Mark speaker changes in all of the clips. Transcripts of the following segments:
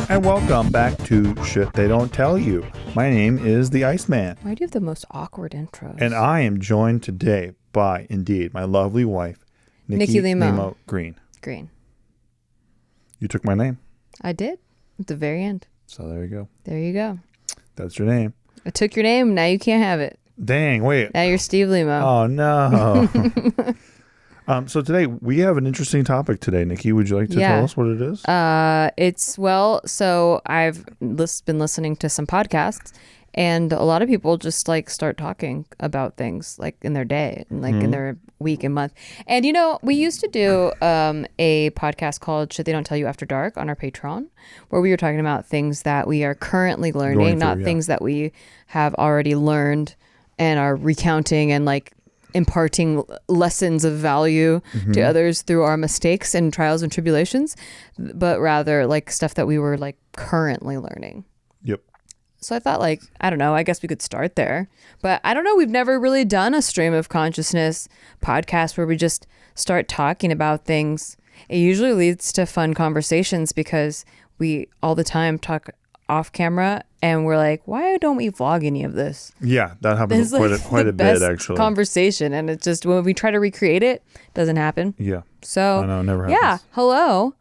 Speaker 1: And welcome back to Shit They Don't Tell You. My name is the Iceman.
Speaker 2: Why do you have the most awkward intros?
Speaker 1: And I am joined today by, indeed, my lovely wife, Nikki
Speaker 2: Limo.
Speaker 1: Green.
Speaker 2: Green.
Speaker 1: You took my name.
Speaker 2: I did. At the very end.
Speaker 1: So there you go.
Speaker 2: There you go.
Speaker 1: That's your name.
Speaker 2: I took your name. Now you can't have it.
Speaker 1: Dang, wait.
Speaker 2: Now you're Steve Limo.
Speaker 1: Oh, no. So today, we have an interesting topic today. Nikki, would you like to tell us what it is?
Speaker 2: So I've been listening to some podcasts, and a lot of people just like start talking about things like in their day and like in their week and month. And, you know, we used to do a podcast called Shit They Don't Tell You After Dark on our Patreon, where we were talking about things that we are currently learning, not things that we have already learned and are recounting and like imparting lessons of value to others through our mistakes and trials and tribulations, but rather like stuff that we were like currently learning.
Speaker 1: Yep.
Speaker 2: So I thought, like, I don't know, I guess we could start there. But I don't know, we've never really done a stream of consciousness podcast where we just start talking about things. It usually leads to fun conversations because we all the time talk off camera and we're like, why don't we vlog any of this?
Speaker 1: Yeah, that happens quite a bit, actually.
Speaker 2: Conversation, and it's just when we try to recreate it, doesn't happen.
Speaker 1: Yeah.
Speaker 2: So
Speaker 1: I know, it never happens.
Speaker 2: Yeah, hello.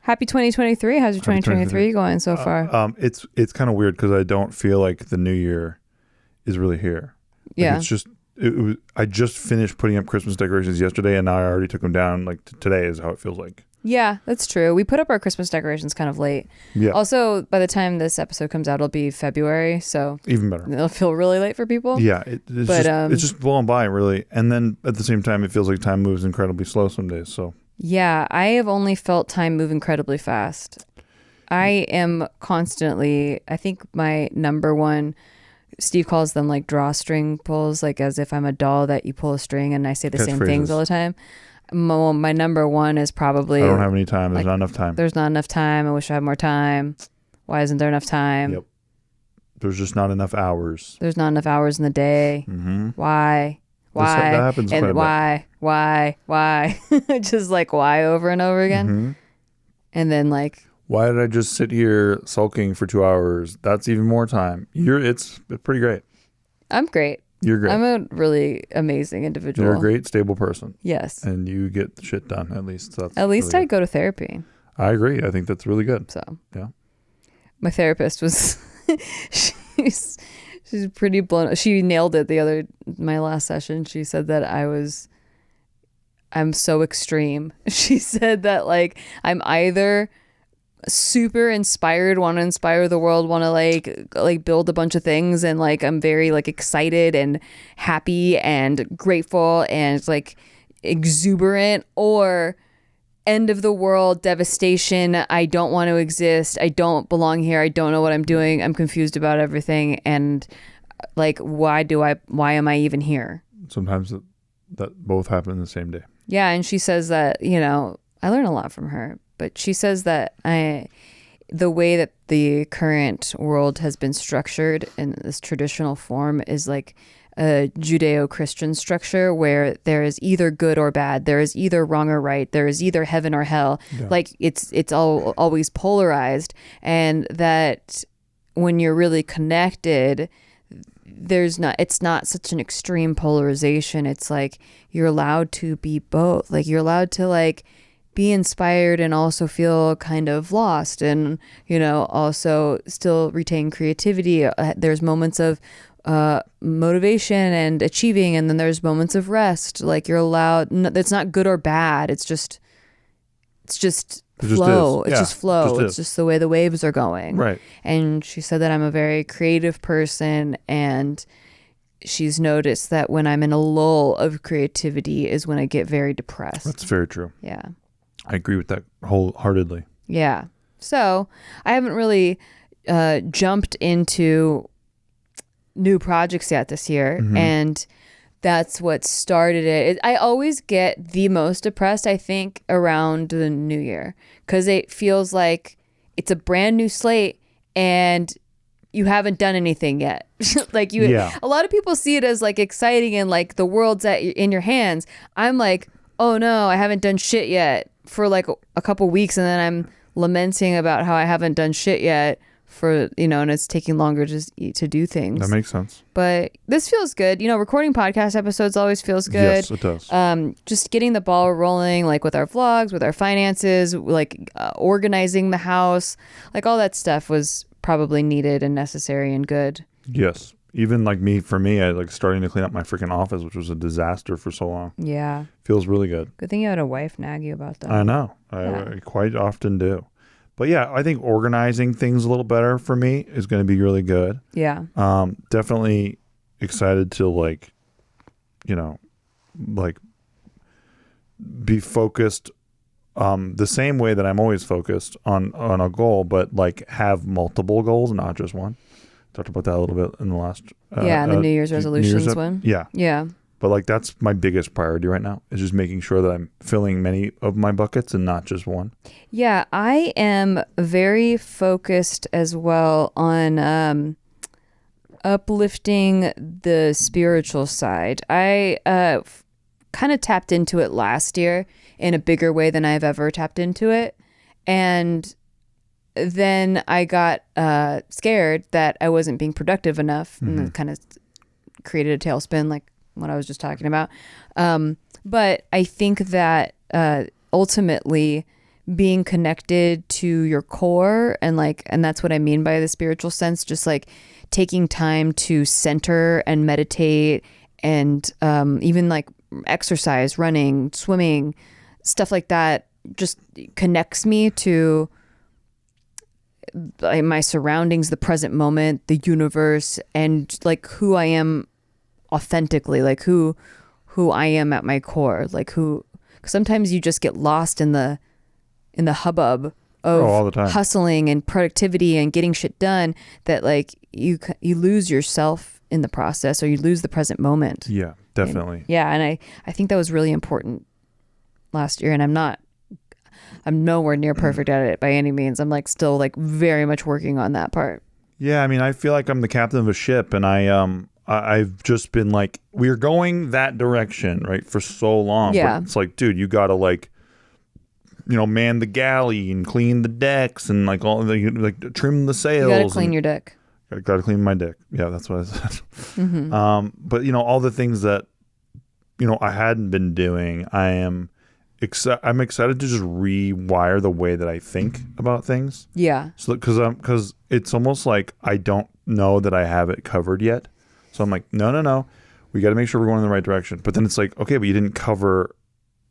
Speaker 2: Happy 2023. How's your 2023 going so far?
Speaker 1: It's kind of weird because I don't feel like the new year is really here. Like,
Speaker 2: yeah.
Speaker 1: It's just I just finished putting up Christmas decorations yesterday, and now I already took them down. Like today is how it feels like.
Speaker 2: Yeah, that's true. We put up our Christmas decorations kind of late.
Speaker 1: Yeah.
Speaker 2: Also, by the time this episode comes out, it'll be February, so
Speaker 1: even better.
Speaker 2: It'll feel really late for people.
Speaker 1: Yeah, it's just blowing by, really. And then at the same time, it feels like time moves incredibly slow some days. So
Speaker 2: yeah, I have only felt time move incredibly fast. I am constantly, I think my number one, Steve calls them like drawstring pulls, like as if I'm a doll that you pull a string and I say the same things all the time. My number one is probably,
Speaker 1: I don't have any time. There's not enough time.
Speaker 2: There's not enough time. I wish I had more time. Why isn't there enough time?
Speaker 1: Yep. There's just not enough hours.
Speaker 2: There's not enough hours in the day.
Speaker 1: Mm-hmm.
Speaker 2: Why?
Speaker 1: That happens
Speaker 2: and
Speaker 1: quite a bit.
Speaker 2: Why? Just like why over and over again.
Speaker 1: Mm-hmm.
Speaker 2: And then like,
Speaker 1: why did I just sit here sulking for 2 hours? That's even more time. It's pretty great.
Speaker 2: I'm great.
Speaker 1: You're great.
Speaker 2: I'm a really amazing individual.
Speaker 1: You're a great, stable person.
Speaker 2: Yes.
Speaker 1: And you get shit done, at least. So
Speaker 2: at least really I go to therapy.
Speaker 1: I agree. I think that's really good.
Speaker 2: So,
Speaker 1: yeah.
Speaker 2: My therapist was, she's pretty blown. She nailed it my last session. She said that I'm so extreme. She said that like, I'm either super inspired, want to inspire the world, want to like build a bunch of things, and like I'm very like excited and happy and grateful and like exuberant, or end of the world devastation, I don't want to exist, I don't belong here, I don't know what I'm doing, I'm confused about everything, and like why am I even here? Sometimes
Speaker 1: that both happen in the same day.
Speaker 2: Yeah. And she says that, you know, I learn a lot from her. But she says that the way that the current world has been structured in this traditional form is like a Judeo-Christian structure where there is either good or bad, there is either wrong or right, there is either heaven or hell. Yeah. Like it's always polarized, and that when you're really connected, it's not such an extreme polarization. It's like you're allowed to be both. Like you're allowed to like be inspired and also feel kind of lost, and you know, also still retain creativity. There's moments of motivation and achieving, and then there's moments of rest. Like you're allowed, it's not good or bad, it's just flow. It's just flow. It's just the way the waves are going.
Speaker 1: Right.
Speaker 2: And she said that I'm a very creative person, and she's noticed that when I'm in a lull of creativity is when I get very depressed.
Speaker 1: That's very true.
Speaker 2: Yeah.
Speaker 1: I agree with that wholeheartedly.
Speaker 2: Yeah. So I haven't really jumped into new projects yet this year. Mm-hmm. And that's what started it. I always get the most depressed, I think, around the new year, because it feels like it's a brand new slate and you haven't done anything yet. Like a lot of people see it as like exciting and like the world's in your hands. I'm like, oh no, I haven't done shit yet for like a couple weeks, and then I'm lamenting about how I haven't done shit yet for, and it's taking longer to do things.
Speaker 1: That makes sense.
Speaker 2: But this feels good. Recording podcast episodes always feels good.
Speaker 1: Yes, it does.
Speaker 2: Just getting the ball rolling, like with our vlogs, with our finances, like organizing the house, like all that stuff was probably needed and necessary and good.
Speaker 1: Yes. Even like for me, I like starting to clean up my freaking office, which was a disaster for so long.
Speaker 2: Yeah.
Speaker 1: Feels really good.
Speaker 2: Good thing you had a wife nag you about that.
Speaker 1: I know. I quite often do. But yeah, I think organizing things a little better for me is going to be really good.
Speaker 2: Yeah.
Speaker 1: Definitely excited to be focused the same way that I'm always focused on a goal, but like have multiple goals, not just one. Talked about that a little bit in the last
Speaker 2: the New Year's resolutions one.
Speaker 1: Yeah. But like that's my biggest priority right now is just making sure that I'm filling many of my buckets and not just one.
Speaker 2: Yeah, I am very focused as well on uplifting the spiritual side. I kind of tapped into it last year in a bigger way than I've ever tapped into it. And then I got scared that I wasn't being productive enough, and it kind of created a tailspin like what I was just talking about. But I think that ultimately being connected to your core and that's what I mean by the spiritual sense, just like taking time to center and meditate and even like exercise, running, swimming, stuff like that just connects me to my surroundings, the present moment, the universe, and like who I am authentically, like who I am at my core, like who. Sometimes you just get lost in the hubbub of
Speaker 1: all the time.
Speaker 2: Hustling and productivity and getting shit done, that like you lose yourself in the process, or you lose the present moment.
Speaker 1: Yeah, definitely.
Speaker 2: And I think that was really important last year, and I'm nowhere near perfect at it by any means. I'm like still like very much working on that part.
Speaker 1: Yeah, I mean, I feel like I'm the captain of a ship, and I've just been like, we're going that direction, right, for so long.
Speaker 2: Yeah.
Speaker 1: But it's like, dude, you gotta like, man the galley and clean the decks and like all like trim the sails.
Speaker 2: You gotta clean your deck.
Speaker 1: Gotta clean my deck. Yeah, that's what I said.
Speaker 2: Mm-hmm.
Speaker 1: But all the things that I hadn't been doing, I'm excited to just rewire the way that I think about things.
Speaker 2: Yeah.
Speaker 1: So because it's almost like I don't know that I have it covered yet. So I'm like, no, we got to make sure we're going in the right direction. But then it's like, okay, but you didn't cover,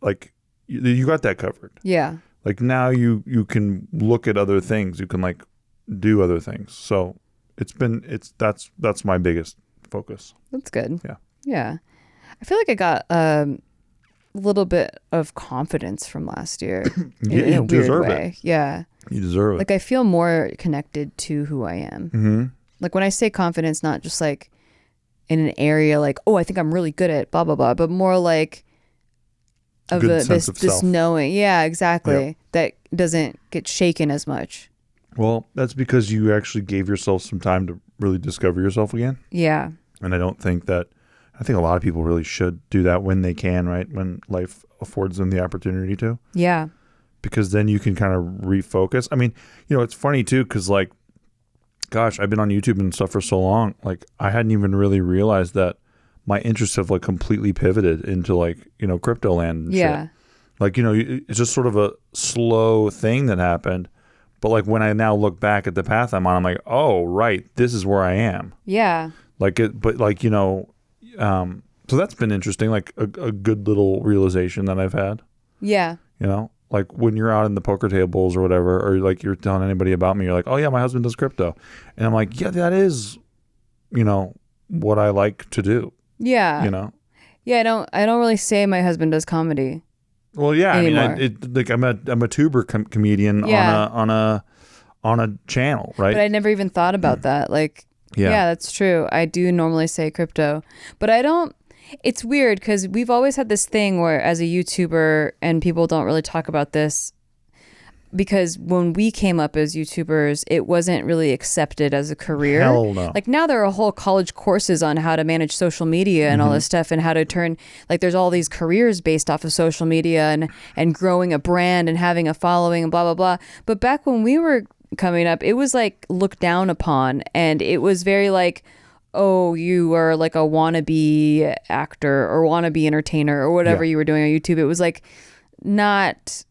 Speaker 1: like, you got that covered.
Speaker 2: Yeah.
Speaker 1: Like now you can look at other things. You can like do other things. So that's my biggest focus.
Speaker 2: That's good.
Speaker 1: Yeah.
Speaker 2: Yeah. I feel like I got a little bit of confidence from last year in a weird way. It. Yeah.
Speaker 1: You deserve it.
Speaker 2: Like I feel more connected to who I am.
Speaker 1: Mm-hmm.
Speaker 2: Like when I say confidence, not just like in an area like, oh, I think I'm really good at blah, blah, blah, but more like of this knowing. Yeah, exactly. Yep. That doesn't get shaken as much.
Speaker 1: Well, that's because you actually gave yourself some time to really discover yourself again.
Speaker 2: Yeah.
Speaker 1: And I think a lot of people really should do that when they can, right? When life affords them the opportunity to.
Speaker 2: Yeah.
Speaker 1: Because then you can kind of refocus. I mean, it's funny too, because like, gosh, I've been on YouTube and stuff for so long. Like I hadn't even really realized that my interests have like completely pivoted into like, crypto land and shit. Like, it's just sort of a slow thing that happened. But like when I now look back at the path I'm on, I'm like, oh, right, this is where I am.
Speaker 2: Yeah.
Speaker 1: Like it, but like, so that's been interesting, like a good little realization that I've had.
Speaker 2: Yeah.
Speaker 1: Like when you're out in the poker tables or whatever, or like you're telling anybody about me, you're like, oh yeah, my husband does crypto. And I'm like, yeah, that is, what I like to do.
Speaker 2: Yeah. Yeah, I don't really say my husband does comedy.
Speaker 1: Well, yeah,
Speaker 2: anymore.
Speaker 1: I mean, I'm a tuber comedian on a channel, right?
Speaker 2: But I never even thought about that. Like, yeah, that's true. I do normally say crypto, but I don't. It's weird because we've always had this thing where as a YouTuber, and people don't really talk about this, because when we came up as YouTubers, it wasn't really accepted as a career.
Speaker 1: Hell no.
Speaker 2: Like now there are whole college courses on how to manage social media and all this stuff, and how to turn, like there's all these careers based off of social media and growing a brand and having a following and blah, blah, blah. But back when we were coming up, it was like looked down upon, and it was very like, oh, you are like a wannabe actor or wannabe entertainer or whatever you were doing on YouTube. It was like not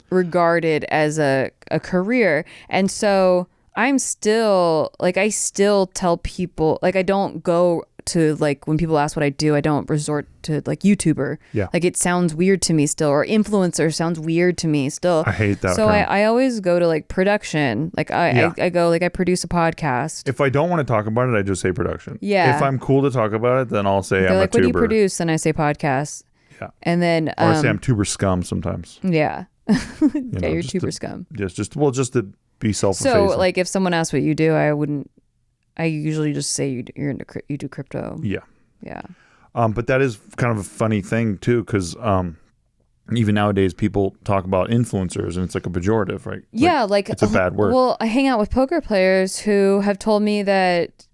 Speaker 2: regarded as a career. And so I'm still like, I still tell people, like I don't go to, like when people ask what I do, I don't resort to like YouTuber.
Speaker 1: Yeah.
Speaker 2: Like it sounds weird to me still, or influencer sounds weird to me still.
Speaker 1: I hate that
Speaker 2: So
Speaker 1: term.
Speaker 2: I always go to like production. Like I go like I produce a podcast.
Speaker 1: If I don't want to talk about it, I just say production.
Speaker 2: Yeah.
Speaker 1: If I'm cool to talk about it, then I'll say
Speaker 2: They're
Speaker 1: I'm
Speaker 2: like,
Speaker 1: a
Speaker 2: what do you
Speaker 1: tuber.
Speaker 2: produce? And I say podcast.
Speaker 1: Yeah.
Speaker 2: And then
Speaker 1: Or I say I'm tuber scum sometimes.
Speaker 2: yeah.
Speaker 1: You
Speaker 2: Yeah,
Speaker 1: know,
Speaker 2: you're
Speaker 1: just
Speaker 2: tuber
Speaker 1: to-
Speaker 2: scum.
Speaker 1: Just to be self-effacing.
Speaker 2: So like if someone asks what you do, I usually just say you do crypto.
Speaker 1: Yeah.
Speaker 2: Yeah.
Speaker 1: But that is kind of a funny thing too, because even nowadays people talk about influencers and it's like a pejorative, right?
Speaker 2: Yeah, like
Speaker 1: it's a bad word.
Speaker 2: Well, I hang out with poker players who have told me that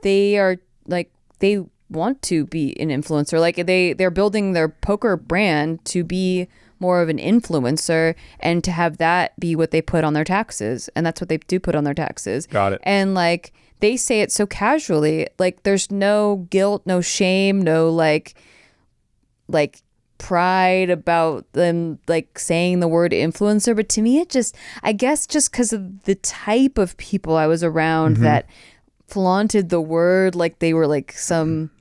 Speaker 2: they are like, they want to be an influencer. Like they're building their poker brand to be more of an influencer and to have that be what they put on their taxes. And that's what they do put on their taxes.
Speaker 1: Got it.
Speaker 2: And like they say it so casually, like there's no guilt, no shame, no like pride about them like saying the word influencer. But to me, it just, I guess just because of the type of people I was around that flaunted the word like they were like some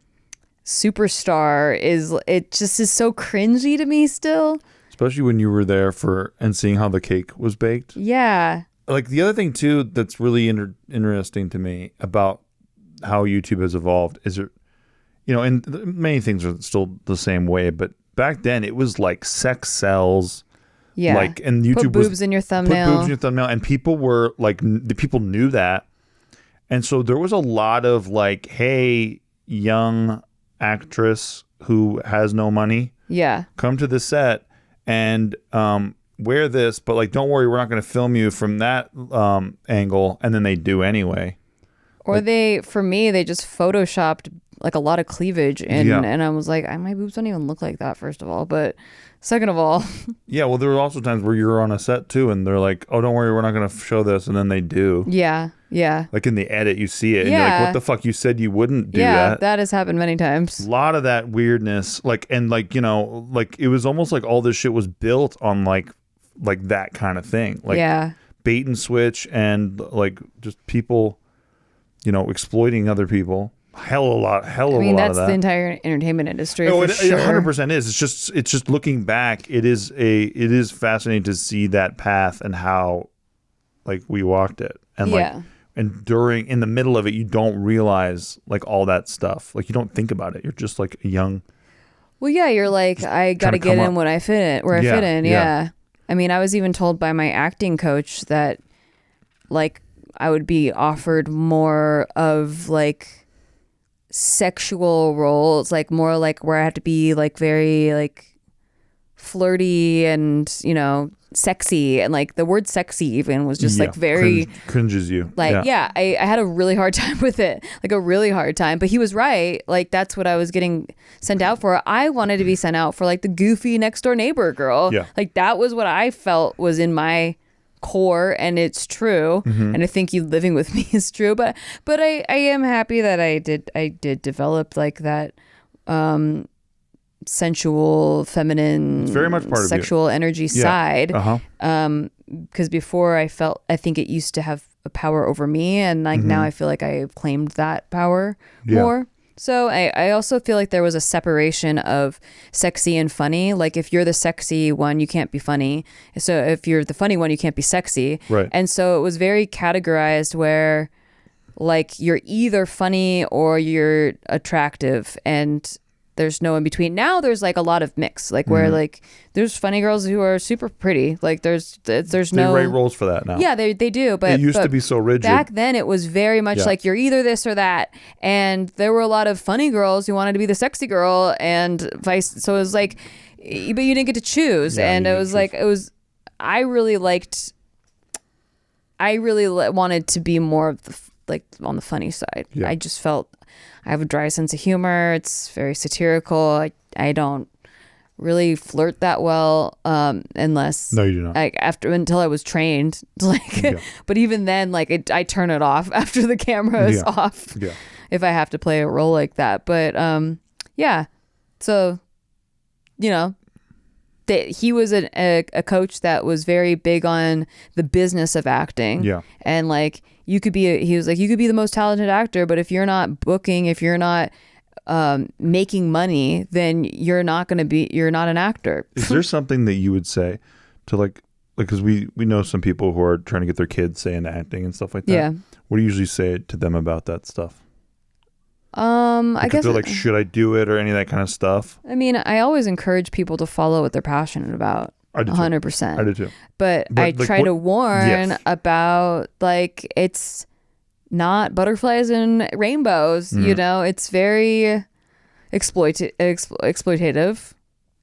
Speaker 2: superstar, it just is so cringy to me still.
Speaker 1: Especially when you were there and seeing how the cake was baked.
Speaker 2: Yeah.
Speaker 1: Like the other thing too that's really interesting to me about how YouTube has evolved is it, and many things are still the same way, but back then it was like sex sells.
Speaker 2: Yeah.
Speaker 1: Like, and YouTube
Speaker 2: put boobs in your thumbnail.
Speaker 1: Put boobs in your thumbnail, and people were like, the people knew that, and so there was a lot of like, hey, young actress who has no money, come to the set and wear this, but like, don't worry, we're not going to film you from that angle. And then they do anyway.
Speaker 2: Or for me, they just photoshopped like a lot of cleavage in, and I was like, my boobs don't even look like that, first of all. But second of all,
Speaker 1: yeah, well, there were also times where you're on a set too, and they're like, oh, don't worry, we're not going to show this, and then they do.
Speaker 2: Yeah. Like
Speaker 1: in the edit, you see it, and you're like, what the fuck? You said you wouldn't do that.
Speaker 2: Yeah, that has happened many times.
Speaker 1: A lot of that weirdness, like it was almost like all this shit was built on like that kind of thing, like bait and switch, and like just people, exploiting other people. Hell of a lot
Speaker 2: I
Speaker 1: of
Speaker 2: mean,
Speaker 1: that.
Speaker 2: that's the entire entertainment industry.
Speaker 1: No,
Speaker 2: for
Speaker 1: it
Speaker 2: sure.
Speaker 1: 100% is. It's just looking back. It is fascinating to see that path and how, like, we walked it, and and in the middle of it, you don't realize like all that stuff. Like you don't think about it. You're just like a young.
Speaker 2: Well, yeah, you're like, I got to get in when I fit in, I fit in. Yeah. I mean, I was even told by my acting coach that like I would be offered more of like sexual roles, like more like where I have to be like very like flirty and sexy, and like the word sexy even was just like very
Speaker 1: cringes you.
Speaker 2: Like I had a really hard time with it, like a really hard time. But he was right. Like that's what I was getting sent out for. I wanted to be sent out for like the goofy next door neighbor girl.
Speaker 1: Yeah.
Speaker 2: Like that was what I felt was in my core, and it's true. And I think you living with me is true. But I am happy that I did develop like that sensual, feminine,
Speaker 1: it's very much part of
Speaker 2: sexual energy side.
Speaker 1: Uh-huh.
Speaker 2: Because before I think it used to have a power over me, and like now I feel like I've claimed that power more. So I also feel like there was a separation of sexy and funny. Like if you're the sexy one, you can't be funny. So if you're the funny one, you can't be sexy.
Speaker 1: Right.
Speaker 2: And so it was very categorized where like you're either funny or you're attractive, and there's no in between. Now there's like a lot of mix, like where like there's funny girls who are super pretty. Like there's no.
Speaker 1: They write roles for that now.
Speaker 2: Yeah, they do. But
Speaker 1: it used to be so rigid.
Speaker 2: Back then it was very much like you're either this or that. And there were a lot of funny girls who wanted to be the sexy girl and vice. So it was like, but you didn't get to choose.
Speaker 1: Yeah,
Speaker 2: and it was like, I really wanted to be more of the like on the funny side.
Speaker 1: Yeah.
Speaker 2: I just felt I have a dry sense of humor. It's very satirical. I don't really flirt that well unless
Speaker 1: No, you do not.
Speaker 2: like until I was trained. Like,
Speaker 1: Yeah.
Speaker 2: but even then, like I turn it off after the camera is
Speaker 1: Yeah.
Speaker 2: off.
Speaker 1: Yeah.
Speaker 2: If I have to play a role like that. But yeah. So, you know, he was a coach that was very big on the business of acting.
Speaker 1: Yeah.
Speaker 2: And like he was like, you could be the most talented actor, but if you're not booking, if you're not making money, then you're not an actor.
Speaker 1: Is there something that you would say to like because we know some people who are trying to get their kids say into acting and stuff like that.
Speaker 2: Yeah.
Speaker 1: What do you usually say to them about that stuff?
Speaker 2: I guess
Speaker 1: they're like, should I do it or any of that kind of stuff?
Speaker 2: I mean, I always encourage people to follow what they're passionate about.
Speaker 1: I do too.
Speaker 2: 100%.
Speaker 1: I do too.
Speaker 2: But I
Speaker 1: like,
Speaker 2: try to warn
Speaker 1: Yes.
Speaker 2: about like it's not butterflies and rainbows. You know, it's very exploitative.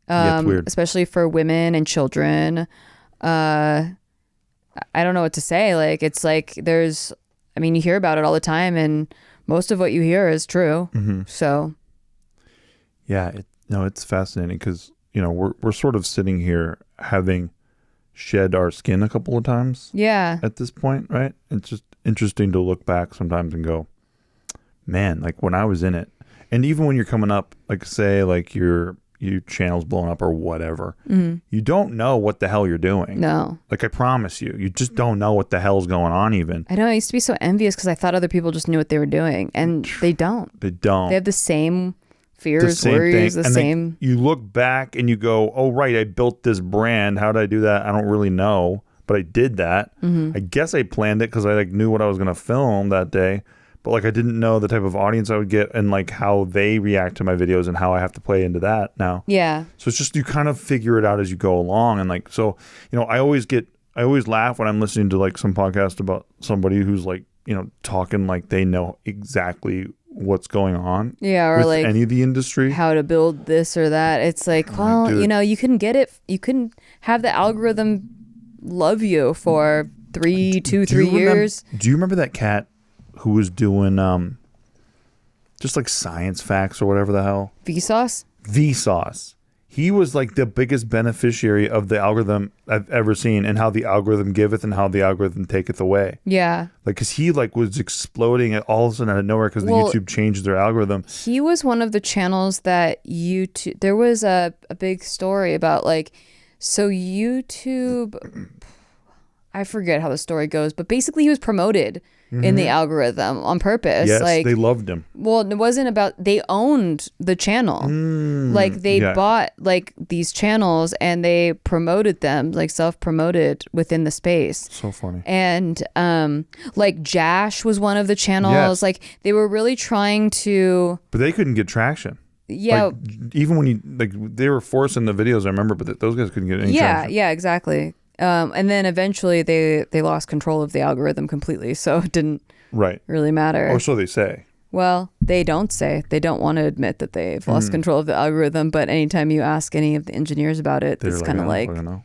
Speaker 1: Yeah, it's weird.
Speaker 2: Especially for women and children. I don't know what to say. Like it's like you hear about it all the time, and most of what you hear is true.
Speaker 1: Mm-hmm.
Speaker 2: So
Speaker 1: Yeah, it's fascinating because we're sort of sitting here having shed our skin a couple of times.
Speaker 2: yeah,
Speaker 1: At this point, right? It's just interesting to look back sometimes and go, man, like when I was in it, and even when you're coming up, like say like your channel's blown up or whatever, you don't know what the hell you're doing.
Speaker 2: no.
Speaker 1: Like I promise you just don't know what the hell's going on even.
Speaker 2: I know. I used to be so envious because I thought other people just knew what they were doing, and they don't.
Speaker 1: They don't.
Speaker 2: They have the same fears,
Speaker 1: The same
Speaker 2: worries,
Speaker 1: thing.
Speaker 2: the
Speaker 1: And
Speaker 2: same.
Speaker 1: you look back and you go, oh, right, I built this brand. How did I do that? I don't really know, but I did that. I guess I planned it because I like knew what I was going to film that day, but like I didn't know the type of audience I would get and like how they react to my videos and how I have to play into that now.
Speaker 2: Yeah.
Speaker 1: So it's just you kind of figure it out as you go along. And like, so, I always laugh when I'm listening to like some podcast about somebody who's like, talking like they know exactly what's going on.
Speaker 2: Yeah. Or
Speaker 1: with
Speaker 2: like
Speaker 1: any of the industry.
Speaker 2: how to build this or that. It's like, well,
Speaker 1: dude.
Speaker 2: you couldn't get it. You couldn't have the algorithm love you for 3 years.
Speaker 1: Do you remember that cat who was doing just like science facts or whatever the hell?
Speaker 2: Vsauce?
Speaker 1: Vsauce. He was like the biggest beneficiary of the algorithm I've ever seen, and how the algorithm giveth and how the algorithm taketh away.
Speaker 2: Yeah.
Speaker 1: Like, because he like was exploding at all of a sudden out of nowhere because the YouTube changed their algorithm.
Speaker 2: He was one of the channels that YouTube, there was a big story about like, so YouTube, I forget how the story goes, but basically he was promoted in the algorithm on purpose.
Speaker 1: Yes,
Speaker 2: like,
Speaker 1: they loved him.
Speaker 2: well, it wasn't about, they owned the channel. Like they bought like these channels and they promoted them, like self-promoted within the space.
Speaker 1: So funny.
Speaker 2: And like Jash was one of the channels.
Speaker 1: Yes.
Speaker 2: Like they were really trying to,
Speaker 1: But they couldn't get traction.
Speaker 2: yeah.
Speaker 1: Like, even when they were forcing the videos, I remember, but those guys couldn't get any traction.
Speaker 2: Yeah, exactly. And then eventually they lost control of the algorithm completely, so it didn't
Speaker 1: Right.
Speaker 2: really matter.
Speaker 1: Or so they say.
Speaker 2: Well, they don't say. They don't want to admit that they've lost control of the algorithm, but anytime you ask any of the engineers about it, it's kind of
Speaker 1: I
Speaker 2: like
Speaker 1: don't know.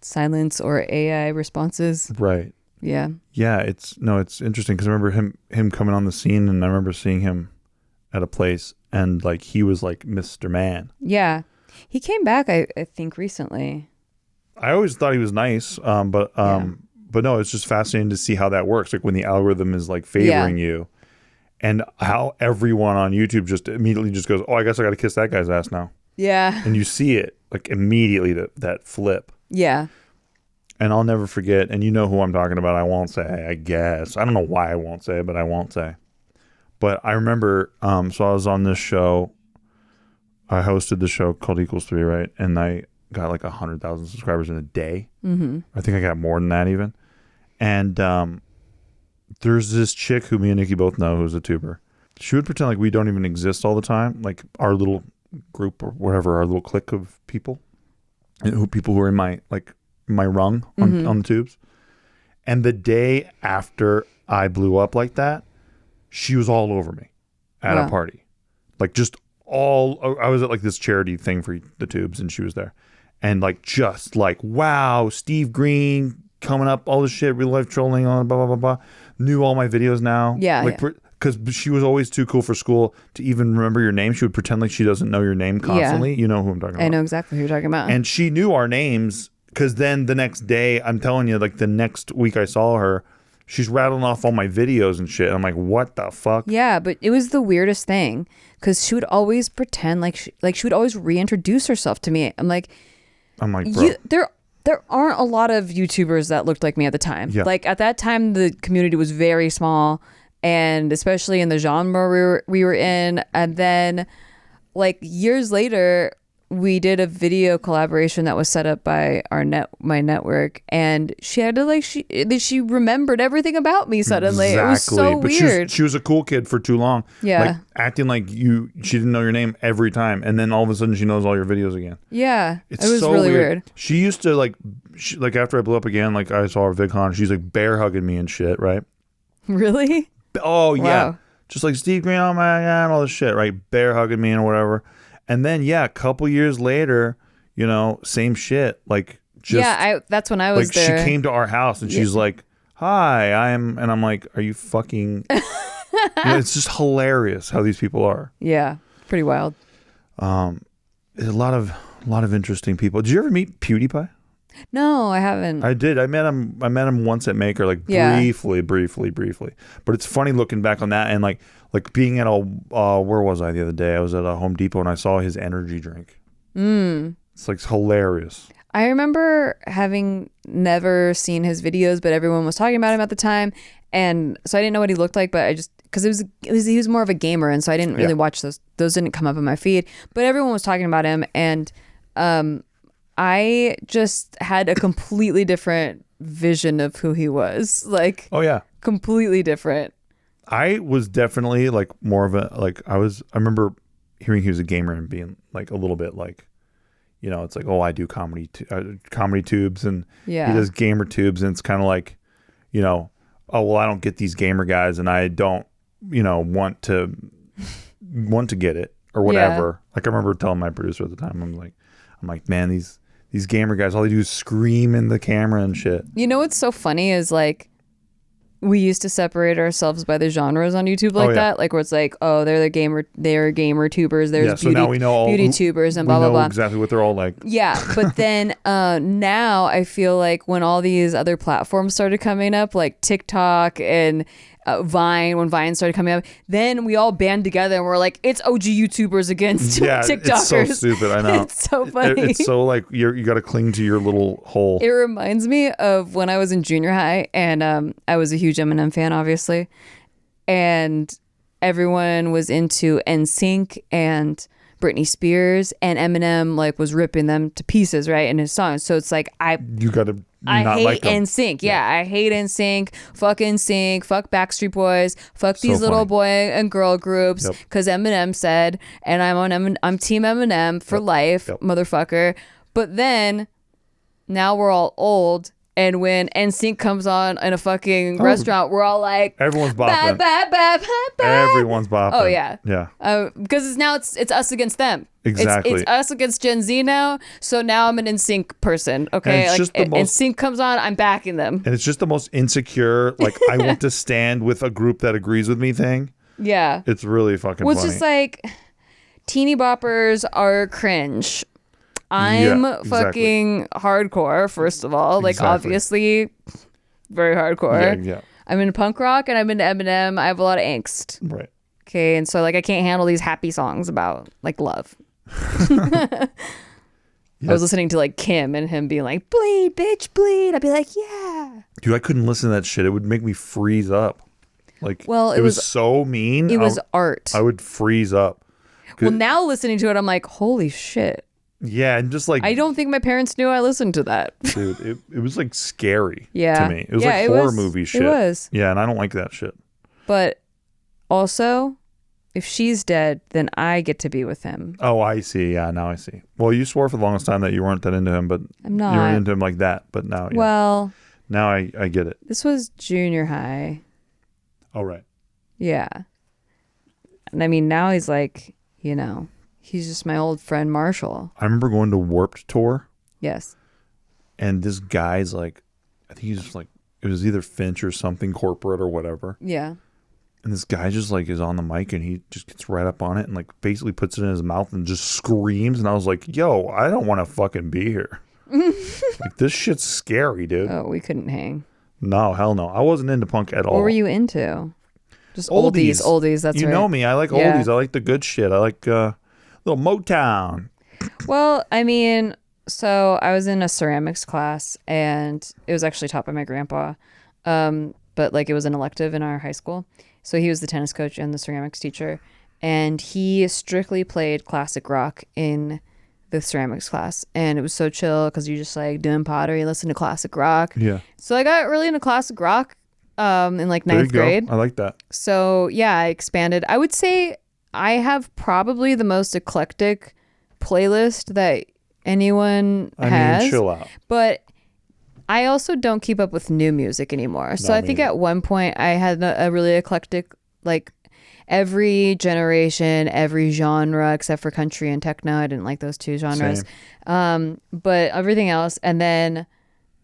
Speaker 2: silence or AI responses.
Speaker 1: Right.
Speaker 2: Yeah.
Speaker 1: Yeah, it's interesting because I remember him coming on the scene, and I remember seeing him at a place, and like he was like Mr. Man.
Speaker 2: Yeah. He came back, I think, recently.
Speaker 1: I always thought he was nice, but no, it's just fascinating to see how that works. Like when the algorithm is like favoring you, and how everyone on YouTube just immediately just goes, "Oh, I guess I got to kiss that guy's ass now."
Speaker 2: Yeah.
Speaker 1: And you see it like immediately that flip.
Speaker 2: Yeah.
Speaker 1: And I'll never forget. And you know who I'm talking about. I won't say. I guess I don't know why I won't say, but I won't say. But I remember. So I was on this show. I hosted the show called Equals 3, right? And I got like 100,000 subscribers in a day. Mm-hmm. I think I got more than that even. And there's this chick who me and Nikki both know who's a tuber. She would pretend like we don't even exist all the time, like our little group or whatever, our little clique of people, people who are in my rung on the tubes. And the day after I blew up like that, she was all over me at a party, like just I was at like this charity thing for the tubes, and she was there. and like just like, wow, Steve Green coming up, all this shit, real life trolling on blah blah blah blah. Knew all my videos now.
Speaker 2: Yeah,
Speaker 1: like because she was always too cool for school to even remember your name. She would pretend like she doesn't know your name constantly. You know who I'm talking about.
Speaker 2: I know exactly who you're talking about.
Speaker 1: And she knew our names because then the next day, I'm telling you, like the next week I saw her, she's rattling off all my videos and shit. I'm like, what the fuck?
Speaker 2: Yeah, but it was the weirdest thing because she would always pretend like she would always reintroduce herself to me. I'm like,
Speaker 1: bro.
Speaker 2: There aren't a lot of YouTubers that looked like me at the time.
Speaker 1: Yeah.
Speaker 2: Like at that time, the community was very small, and especially in the genre we were in. And then, like years later, we did a video collaboration that was set up by my network, and she had to she remembered everything about me suddenly.
Speaker 1: Exactly.
Speaker 2: It was so weird.
Speaker 1: She was a cool kid for too long.
Speaker 2: Yeah.
Speaker 1: Like acting like she didn't know your name every time, and then all of a sudden she knows all your videos again.
Speaker 2: Yeah.
Speaker 1: It
Speaker 2: was
Speaker 1: so
Speaker 2: really weird.
Speaker 1: She used to like after I blew up again, like I saw her VidCon, she's like bear hugging me and shit, right?
Speaker 2: Really?
Speaker 1: Oh yeah.
Speaker 2: Wow.
Speaker 1: Just like Steve Green, oh my god, all this shit, right? Bear hugging me and whatever. And then a couple years later, same shit. Like just
Speaker 2: that's when I was
Speaker 1: like
Speaker 2: there.
Speaker 1: she came to our house and she's like, "Hi, and I'm like, "Are you fucking?" It's just hilarious how these people are.
Speaker 2: Yeah, pretty wild.
Speaker 1: There's a lot of interesting people. Did you ever meet PewDiePie?
Speaker 2: No, I haven't.
Speaker 1: I did. I met him once at Maker, like briefly. But it's funny looking back on that and like being at where was I the other day? I was at a Home Depot and I saw his energy drink. It's like hilarious.
Speaker 2: I remember having never seen his videos, but everyone was talking about him at the time, and so I didn't know what he looked like. But I just because he was more of a gamer, and so I didn't really watch those. Those didn't come up in my feed, but everyone was talking about him, and I just had a completely different vision of who he was. Like, oh yeah, completely different.
Speaker 1: I was definitely like more of a I remember hearing he was a gamer and being like a little bit like, it's like, oh, I do comedy tubes and he does gamer tubes, and it's kind of like, oh well, I don't get these gamer guys and I don't want to get it or whatever. Like I remember telling my producer at the time, I'm like, man, these gamer guys, all they do is scream in the camera and shit. You know what's so funny is like, we used to separate ourselves by the genres on YouTube like that, like where it's like, oh, they're gamer tubers, there's so now we know
Speaker 2: beauty tubers and blah blah blah.
Speaker 1: Exactly what they're all like. Yeah,
Speaker 2: but then now I feel like when all these other platforms started coming up, like TikTok and Vine, when Vine started coming up, then we all band together and we're like, it's OG YouTubers against TikTokers.
Speaker 1: It's so stupid. I know.
Speaker 2: It's so funny.
Speaker 1: It's so like you got to cling to your little hole.
Speaker 2: It reminds me of when I was in junior high, and I was a huge Eminem fan, obviously, and everyone was into NSYNC and Britney Spears, and Eminem like was ripping them to pieces, right, in his songs. So it's like I hate NSYNC. Yeah, I hate NSYNC. Fuck NSYNC. Fuck Backstreet Boys. Fuck these little boy and girl groups. Because Eminem said, and I'm Team Eminem for life, motherfucker. But then now we're all old. And when NSYNC comes on in a fucking restaurant, we're all like,
Speaker 1: everyone's bopping. Everyone's bopping.
Speaker 2: Oh yeah,
Speaker 1: yeah.
Speaker 2: Because it's us against them.
Speaker 1: Exactly.
Speaker 2: It's us against Gen Z now. So now I'm an NSYNC person. Okay,
Speaker 1: and
Speaker 2: like NSYNC comes on, I'm backing them.
Speaker 1: And it's just the most insecure, like I want to stand with a group that agrees with me thing. Yeah, it's really fucking.
Speaker 2: Well, it's just like teeny boppers are cringe. I'm fucking hardcore, first of all. Like, obviously, very hardcore. Yeah. I'm into punk rock and I'm into Eminem. I have a lot of angst. Right. Okay. And so, like, I can't handle these happy songs about, like, love. I was listening to, like, Kim and him being like, bleed, bitch, bleed. I'd be like, yeah.
Speaker 1: Dude, I couldn't listen to that shit. It would make me freeze up. Like, well, it was so mean.
Speaker 2: It was art.
Speaker 1: I would freeze up.
Speaker 2: Well, now listening to it, I'm like, holy shit.
Speaker 1: Yeah, and just like,
Speaker 2: I don't think my parents knew I listened to that.
Speaker 1: Dude, it was like scary to me. It was like horror movie shit. It was. Yeah, and I don't like that shit.
Speaker 2: But also, if she's dead, then I get to be with him.
Speaker 1: Oh, I see. Yeah, now I see. Well, you swore for the longest time that you weren't that into him, but
Speaker 2: I'm not.
Speaker 1: You weren't into him like that, but now, yeah.
Speaker 2: Well,
Speaker 1: now I get it.
Speaker 2: This was junior high.
Speaker 1: Oh, right.
Speaker 2: Yeah. And I mean, now he's like, he's just my old friend Marshall.
Speaker 1: I remember going to Warped Tour
Speaker 2: Yes.
Speaker 1: And this guy's like, I think he's just like, it was either Finch or something corporate or whatever.
Speaker 2: Yeah.
Speaker 1: And this guy just like is on the mic and he just gets right up on it and like basically puts it in his mouth and just screams. And I was like, yo, I don't want to fucking be here. Like, this shit's scary, dude.
Speaker 2: Oh, we couldn't hang.
Speaker 1: No, hell no. I wasn't into punk at all.
Speaker 2: What were you into? Just oldies. That's
Speaker 1: you
Speaker 2: right.
Speaker 1: know me. I like oldies. I like the good shit. I like little Motown.
Speaker 2: Well, I mean, so I was in a ceramics class, and it was actually taught by my grandpa, but like it was an elective in our high school. So he was the tennis coach and the ceramics teacher, and he strictly played classic rock in the ceramics class, and it was so chill because you just like doing pottery, listen to classic rock.
Speaker 1: Yeah.
Speaker 2: So I got really into classic rock in like ninth grade.
Speaker 1: I like that.
Speaker 2: So yeah, I expanded. I would say I have probably the most eclectic playlist that anyone has.
Speaker 1: I mean, chill out.
Speaker 2: But I also don't keep up with new music anymore. So I think at one point I had a really eclectic, like every generation, every genre except for country and techno. I didn't like those two genres. But everything else. And then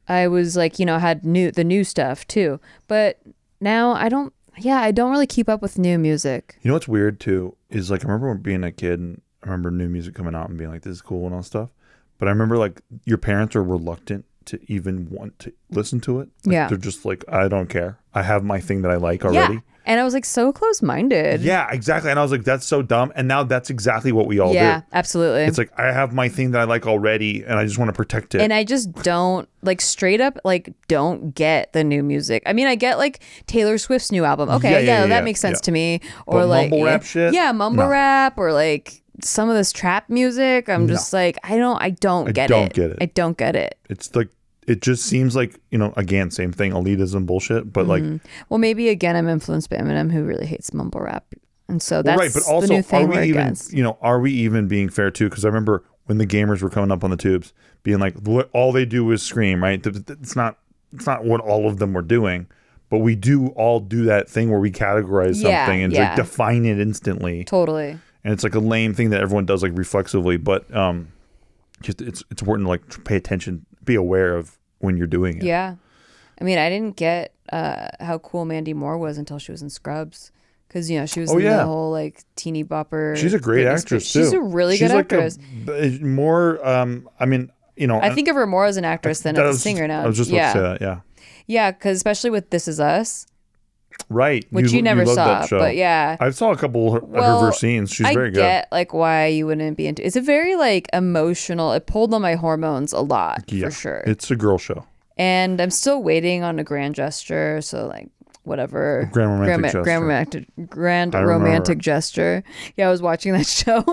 Speaker 2: I was like, had the new stuff too. But now I don't really keep up with new music.
Speaker 1: You know what's weird too is like I remember being a kid and I remember new music coming out and being like, this is cool and all stuff. But I remember like your parents are reluctant to even want to listen to it. Like, they're just like, I don't care. I have my thing that I like already.
Speaker 2: Yeah. And I was like so close-minded.
Speaker 1: Yeah, exactly. And I was like, that's so dumb. And now that's exactly what we all do.
Speaker 2: Yeah, absolutely.
Speaker 1: It's like, I have my thing that I like already and I just want to protect it.
Speaker 2: And I just don't, like straight up, like don't get the new music. I mean, I get like Taylor Swift's new album. Okay, that makes sense to me. Or
Speaker 1: but
Speaker 2: like
Speaker 1: mumble rap shit?
Speaker 2: Yeah, mumble rap or like some of this trap music. I'm just like, I don't get it. I don't get it.
Speaker 1: It's like, it just seems like, again, same thing, elitism bullshit, but like...
Speaker 2: Well, maybe, again, I'm influenced by Eminem, who really hates mumble rap. And so that's
Speaker 1: right, but also,
Speaker 2: the new thing we're against.
Speaker 1: Are we even being fair, too? Because I remember when the gamers were coming up on the tubes, being like, all they do is scream, right? It's not what all of them were doing, but we do all do that thing where we categorize something and like define it instantly.
Speaker 2: Totally.
Speaker 1: And it's like a lame thing that everyone does like reflexively, but just it's important to like pay attention, be aware of when you're doing it.
Speaker 2: Yeah. I mean, I didn't get how cool Mandy Moore was until she was in Scrubs. Because, she was in the whole, like, teeny bopper.
Speaker 1: She's a great actress, too.
Speaker 2: She's a really good actress.
Speaker 1: More, I mean,
Speaker 2: I think of her more as an actress than as a singer now.
Speaker 1: I was just about to say that, yeah.
Speaker 2: Yeah, because especially with This Is Us.
Speaker 1: Right.
Speaker 2: Which you never saw, but yeah.
Speaker 1: I saw a couple of her scenes. She's very good.
Speaker 2: I get, like, why you wouldn't be into it. It's a very, like, emotional. It pulled on my hormoons a lot, for sure.
Speaker 1: It's a girl show.
Speaker 2: And I'm still waiting on a grand gesture, so, like, whatever.
Speaker 1: Grand romantic
Speaker 2: gesture. Yeah, I was watching that show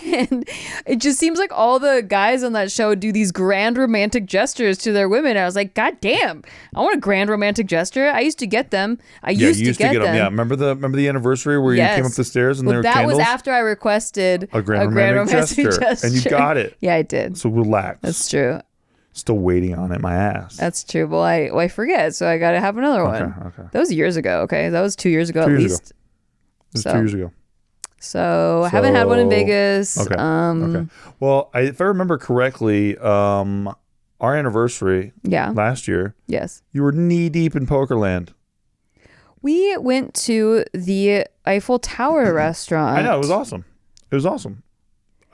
Speaker 2: and it just seems like all the guys on that show do these grand romantic gestures to their women. I was like, God damn, I want a grand romantic gesture. I used to get them.
Speaker 1: You used to get them. Yeah, remember the anniversary where you came up the stairs and there were candles?
Speaker 2: That was after I requested
Speaker 1: a grand romantic gesture. And you got it.
Speaker 2: Yeah, I did.
Speaker 1: So relax.
Speaker 2: That's true.
Speaker 1: Still waiting on it, my ass.
Speaker 2: That's true. Well, I forget, so I got to have another one.
Speaker 1: Okay.
Speaker 2: That was years ago, okay? That was 2 years ago at least.
Speaker 1: It was 2 years ago.
Speaker 2: So I haven't had one in Vegas.
Speaker 1: Okay. Okay. Well, if I remember correctly, our anniversary last year,
Speaker 2: yes,
Speaker 1: you were knee deep in Pokerland.
Speaker 2: We went to the Eiffel Tower restaurant.
Speaker 1: I know, it was awesome. It was awesome.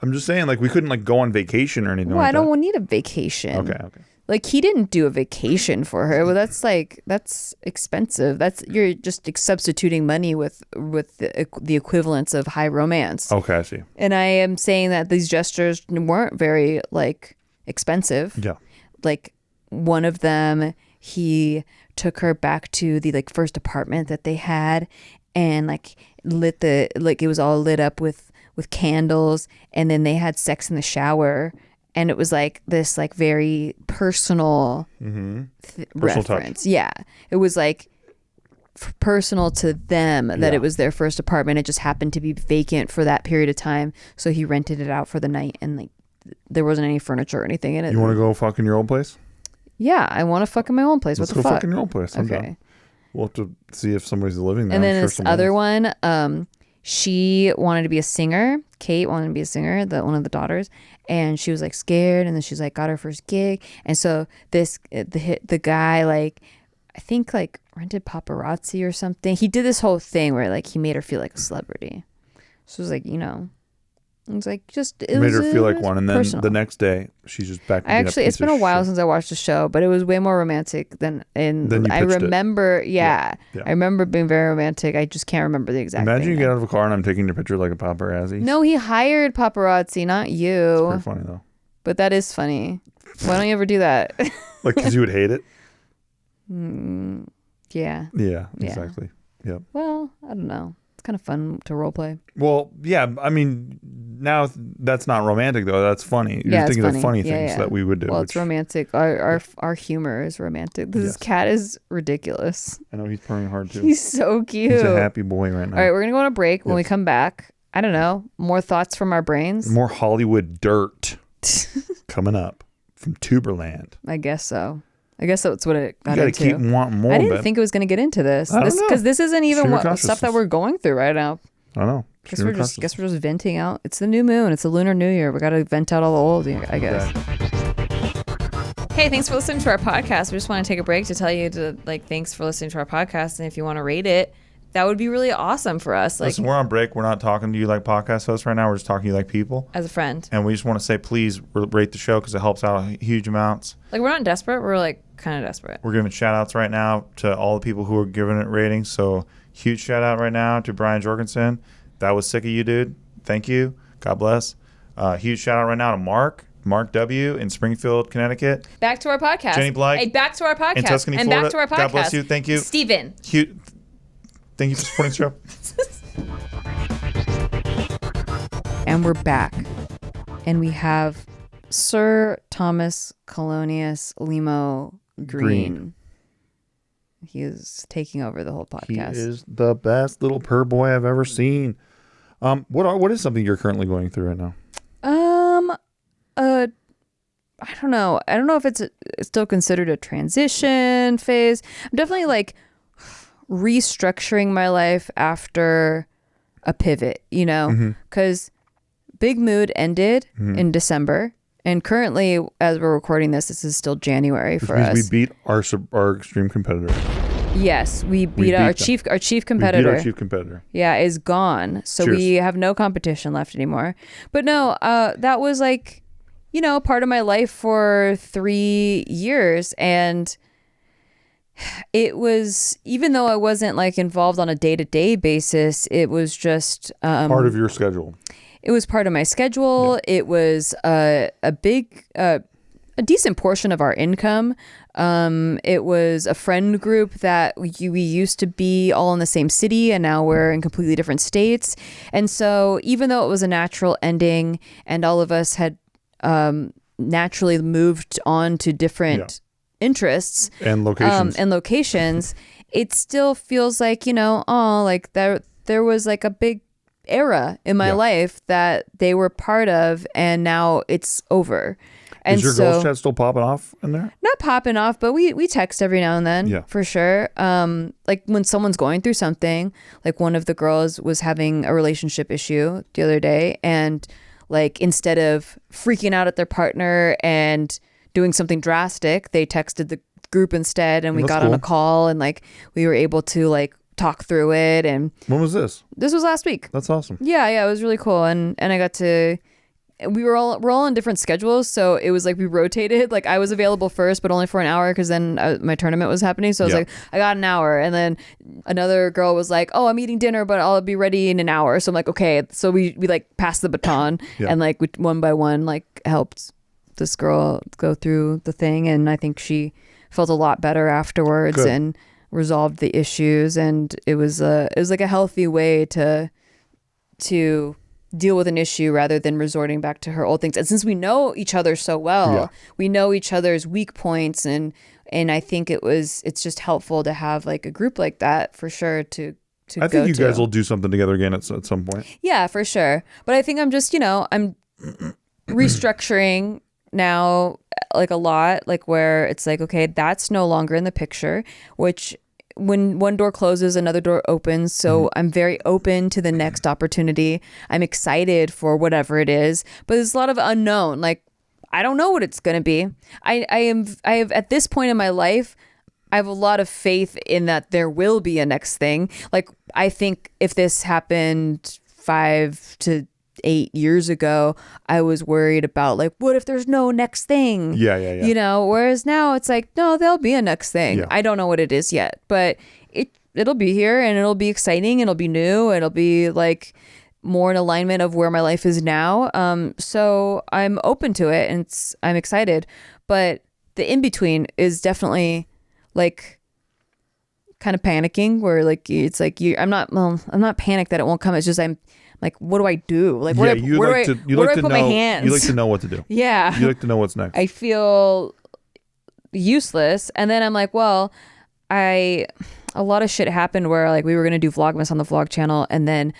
Speaker 1: I'm just saying, like, we couldn't, like, go on vacation or anything like that.
Speaker 2: I don't need a vacation.
Speaker 1: Okay.
Speaker 2: Like, he didn't do a vacation for her. Well, that's expensive. You're just substituting money with the equivalence of high romance.
Speaker 1: Okay, I see.
Speaker 2: And I am saying that these gestures weren't very, like, expensive.
Speaker 1: Yeah.
Speaker 2: Like, one of them, he took her back to the, like, first apartment that they had and, like, it was all lit up with candles, and then they had sex in the shower, and it was like this like very personal reference.
Speaker 1: Touch.
Speaker 2: Yeah, it was like personal to them that it was their first apartment. It just happened to be vacant for that period of time, so he rented it out for the night, and like there wasn't any furniture or anything in it.
Speaker 1: You want to go fuck in your old place?
Speaker 2: Yeah, I want to fuck in my own place.
Speaker 1: Let's
Speaker 2: what the
Speaker 1: go
Speaker 2: fuck?
Speaker 1: Fuck in your old place. I'm
Speaker 2: okay.
Speaker 1: down. We'll have to see if somebody's living there.
Speaker 2: And then this other one, she wanted to be a singer. Kate wanted to be a singer, one of the daughters, and she was like scared, and then she's like got her first gig, and so the guy like I think like rented paparazzi or something. He did this whole thing where like he made her feel like a celebrity. So it was like, it was like
Speaker 1: made her feel like one, and then the next day she's just back.
Speaker 2: It's been a while since I watched the show, but it was way more romantic than I remember. Yeah, I remember being very romantic. I just can't remember the exact.
Speaker 1: Imagine you
Speaker 2: thing
Speaker 1: get out of a car and I'm taking your picture like a paparazzi.
Speaker 2: No, he hired paparazzi, not you.
Speaker 1: It's pretty funny though.
Speaker 2: But that is funny. Why don't you ever do that?
Speaker 1: Like, because you would hate it.
Speaker 2: Yeah.
Speaker 1: Yeah. Exactly. Yep.
Speaker 2: Well, I don't know. Kind of fun to role play.
Speaker 1: Well, yeah. I mean, now that's not romantic though. That's funny. You're thinking of funny things that we would do.
Speaker 2: Well, it's romantic. Our humor is romantic. This cat is ridiculous.
Speaker 1: I know he's purring hard too.
Speaker 2: He's so cute.
Speaker 1: He's a happy boy right now.
Speaker 2: All right, we're gonna go on a break. When we come back, I don't know, more thoughts from our brains.
Speaker 1: More Hollywood dirt coming up from Tuberland.
Speaker 2: I guess so. I guess that's what it got
Speaker 1: into. You
Speaker 2: into.
Speaker 1: Keep wanting more.
Speaker 2: I didn't think it was going to get into this. Because this isn't even stuff that we're going through right now.
Speaker 1: I don't know.
Speaker 2: Guess we're just venting out. It's the new moon. It's a lunar new year. We got to vent out all the old, I guess. Okay. Hey, thanks for listening to our podcast. We just want to take a break to tell you thanks for listening to our podcast. And if you want to rate it, that would be really awesome for us.
Speaker 1: Listen, we're on break. We're not talking to you like podcast hosts right now. We're just talking to you like people.
Speaker 2: As a friend.
Speaker 1: And we just want to say, please rate the show because it helps out huge amounts.
Speaker 2: Like, we're not desperate. We're kind of desperate.
Speaker 1: We're giving shout outs right now to all the people who are giving it ratings. So huge shout out right now to Brian Jorgensen. That was sick of you, dude. Thank you. God bless. Huge shout out right now to Mark W. in Springfield, Connecticut.
Speaker 2: Back to our podcast.
Speaker 1: Jenny Blythe.
Speaker 2: Hey, back to our podcast.
Speaker 1: In Tuscany,
Speaker 2: and
Speaker 1: Florida.
Speaker 2: Back to our podcast.
Speaker 1: God bless you. Thank you.
Speaker 2: Steven.
Speaker 1: Thank you for supporting the
Speaker 2: show. And we're back. And we have Sir Thomas Colonius Limo Green. He is taking over the whole podcast.
Speaker 1: He is the best little purr boy I've ever seen. What is something you're currently going through right now?
Speaker 2: I don't know. I don't know if it's still considered a transition phase. I'm definitely restructuring my life after a pivot, because Big Mood ended in December, and currently, as we're recording this is still January for us.
Speaker 1: We beat our extreme competitor.
Speaker 2: Yes, we beat our chief competitor.
Speaker 1: We beat our chief competitor.
Speaker 2: Yeah, is gone. So
Speaker 1: Cheers.
Speaker 2: We have no competition left anymore. But no, that was part of my life for 3 years, and it was, even though I wasn't involved on a day-to-day basis, it was just
Speaker 1: part of your schedule.
Speaker 2: It was part of my schedule. Yeah. It was a decent portion of our income. It was a friend group that we used to be all in the same city, and now we're in completely different states. And so even though it was a natural ending and all of us had naturally moved on to different interests
Speaker 1: and
Speaker 2: locations, it still feels like, there was a big era in my life that they were part of, and now it's over. And
Speaker 1: is your ghost chat still popping off in there?
Speaker 2: Not popping off, but we text every now and then, for sure. When someone's going through something, one of the girls was having a relationship issue the other day, and instead of freaking out at their partner and doing something drastic, they texted the group instead, and we got on a call, and we were able to talk through it. And
Speaker 1: when was this?
Speaker 2: This was last week.
Speaker 1: That's awesome.
Speaker 2: Yeah, it was really cool, and I got to. We're all on different schedules, so it was we rotated. I was available first, but only for an hour, because then my tournament was happening. So I was I got an hour, and then another girl was oh, I'm eating dinner, but I'll be ready in an hour. So I'm okay. So we passed the baton, and we one by one helped this girl go through the thing, and I think she felt a lot better afterwards. Good. And resolved the issues, and it was a healthy way to deal with an issue rather than resorting back to her old things. And since we know each other so well, we know each other's weak points, and I think it's just helpful to have a group like that, for sure, to
Speaker 1: I think you guys will do something together again at some point.
Speaker 2: Yeah, for sure. But I think I'm just, I'm restructuring now, a lot, where it's okay, that's no longer in the picture, which when one door closes, another door opens. So I'm very open to the next opportunity. I'm excited for whatever it is, but there's a lot of unknown. Like, I don't know what it's going to be. I have at this point in my life, I have a lot of faith in that there will be a next thing. Like, I think if this happened 5 to 8 years ago, I was worried about like, what if there's no next thing?
Speaker 1: Yeah.
Speaker 2: You know, whereas now it's like, no, there'll be a next thing.
Speaker 1: Yeah.
Speaker 2: I don't know what it is yet, but it'll be here and it'll be exciting. It'll be new. It'll be like more in alignment of where my life is now. So I'm open to it and I'm excited, but the in between is definitely like kind of panicking where like it's like I'm not panicked that it won't come. It's just I'm like, what do I do? Like, where do I put my hands?
Speaker 1: You like to know what to do.
Speaker 2: Yeah.
Speaker 1: You like to know what's next.
Speaker 2: I feel useless. And then I'm like, well, a lot of shit happened where like we were going to do Vlogmas on the vlog channel. And then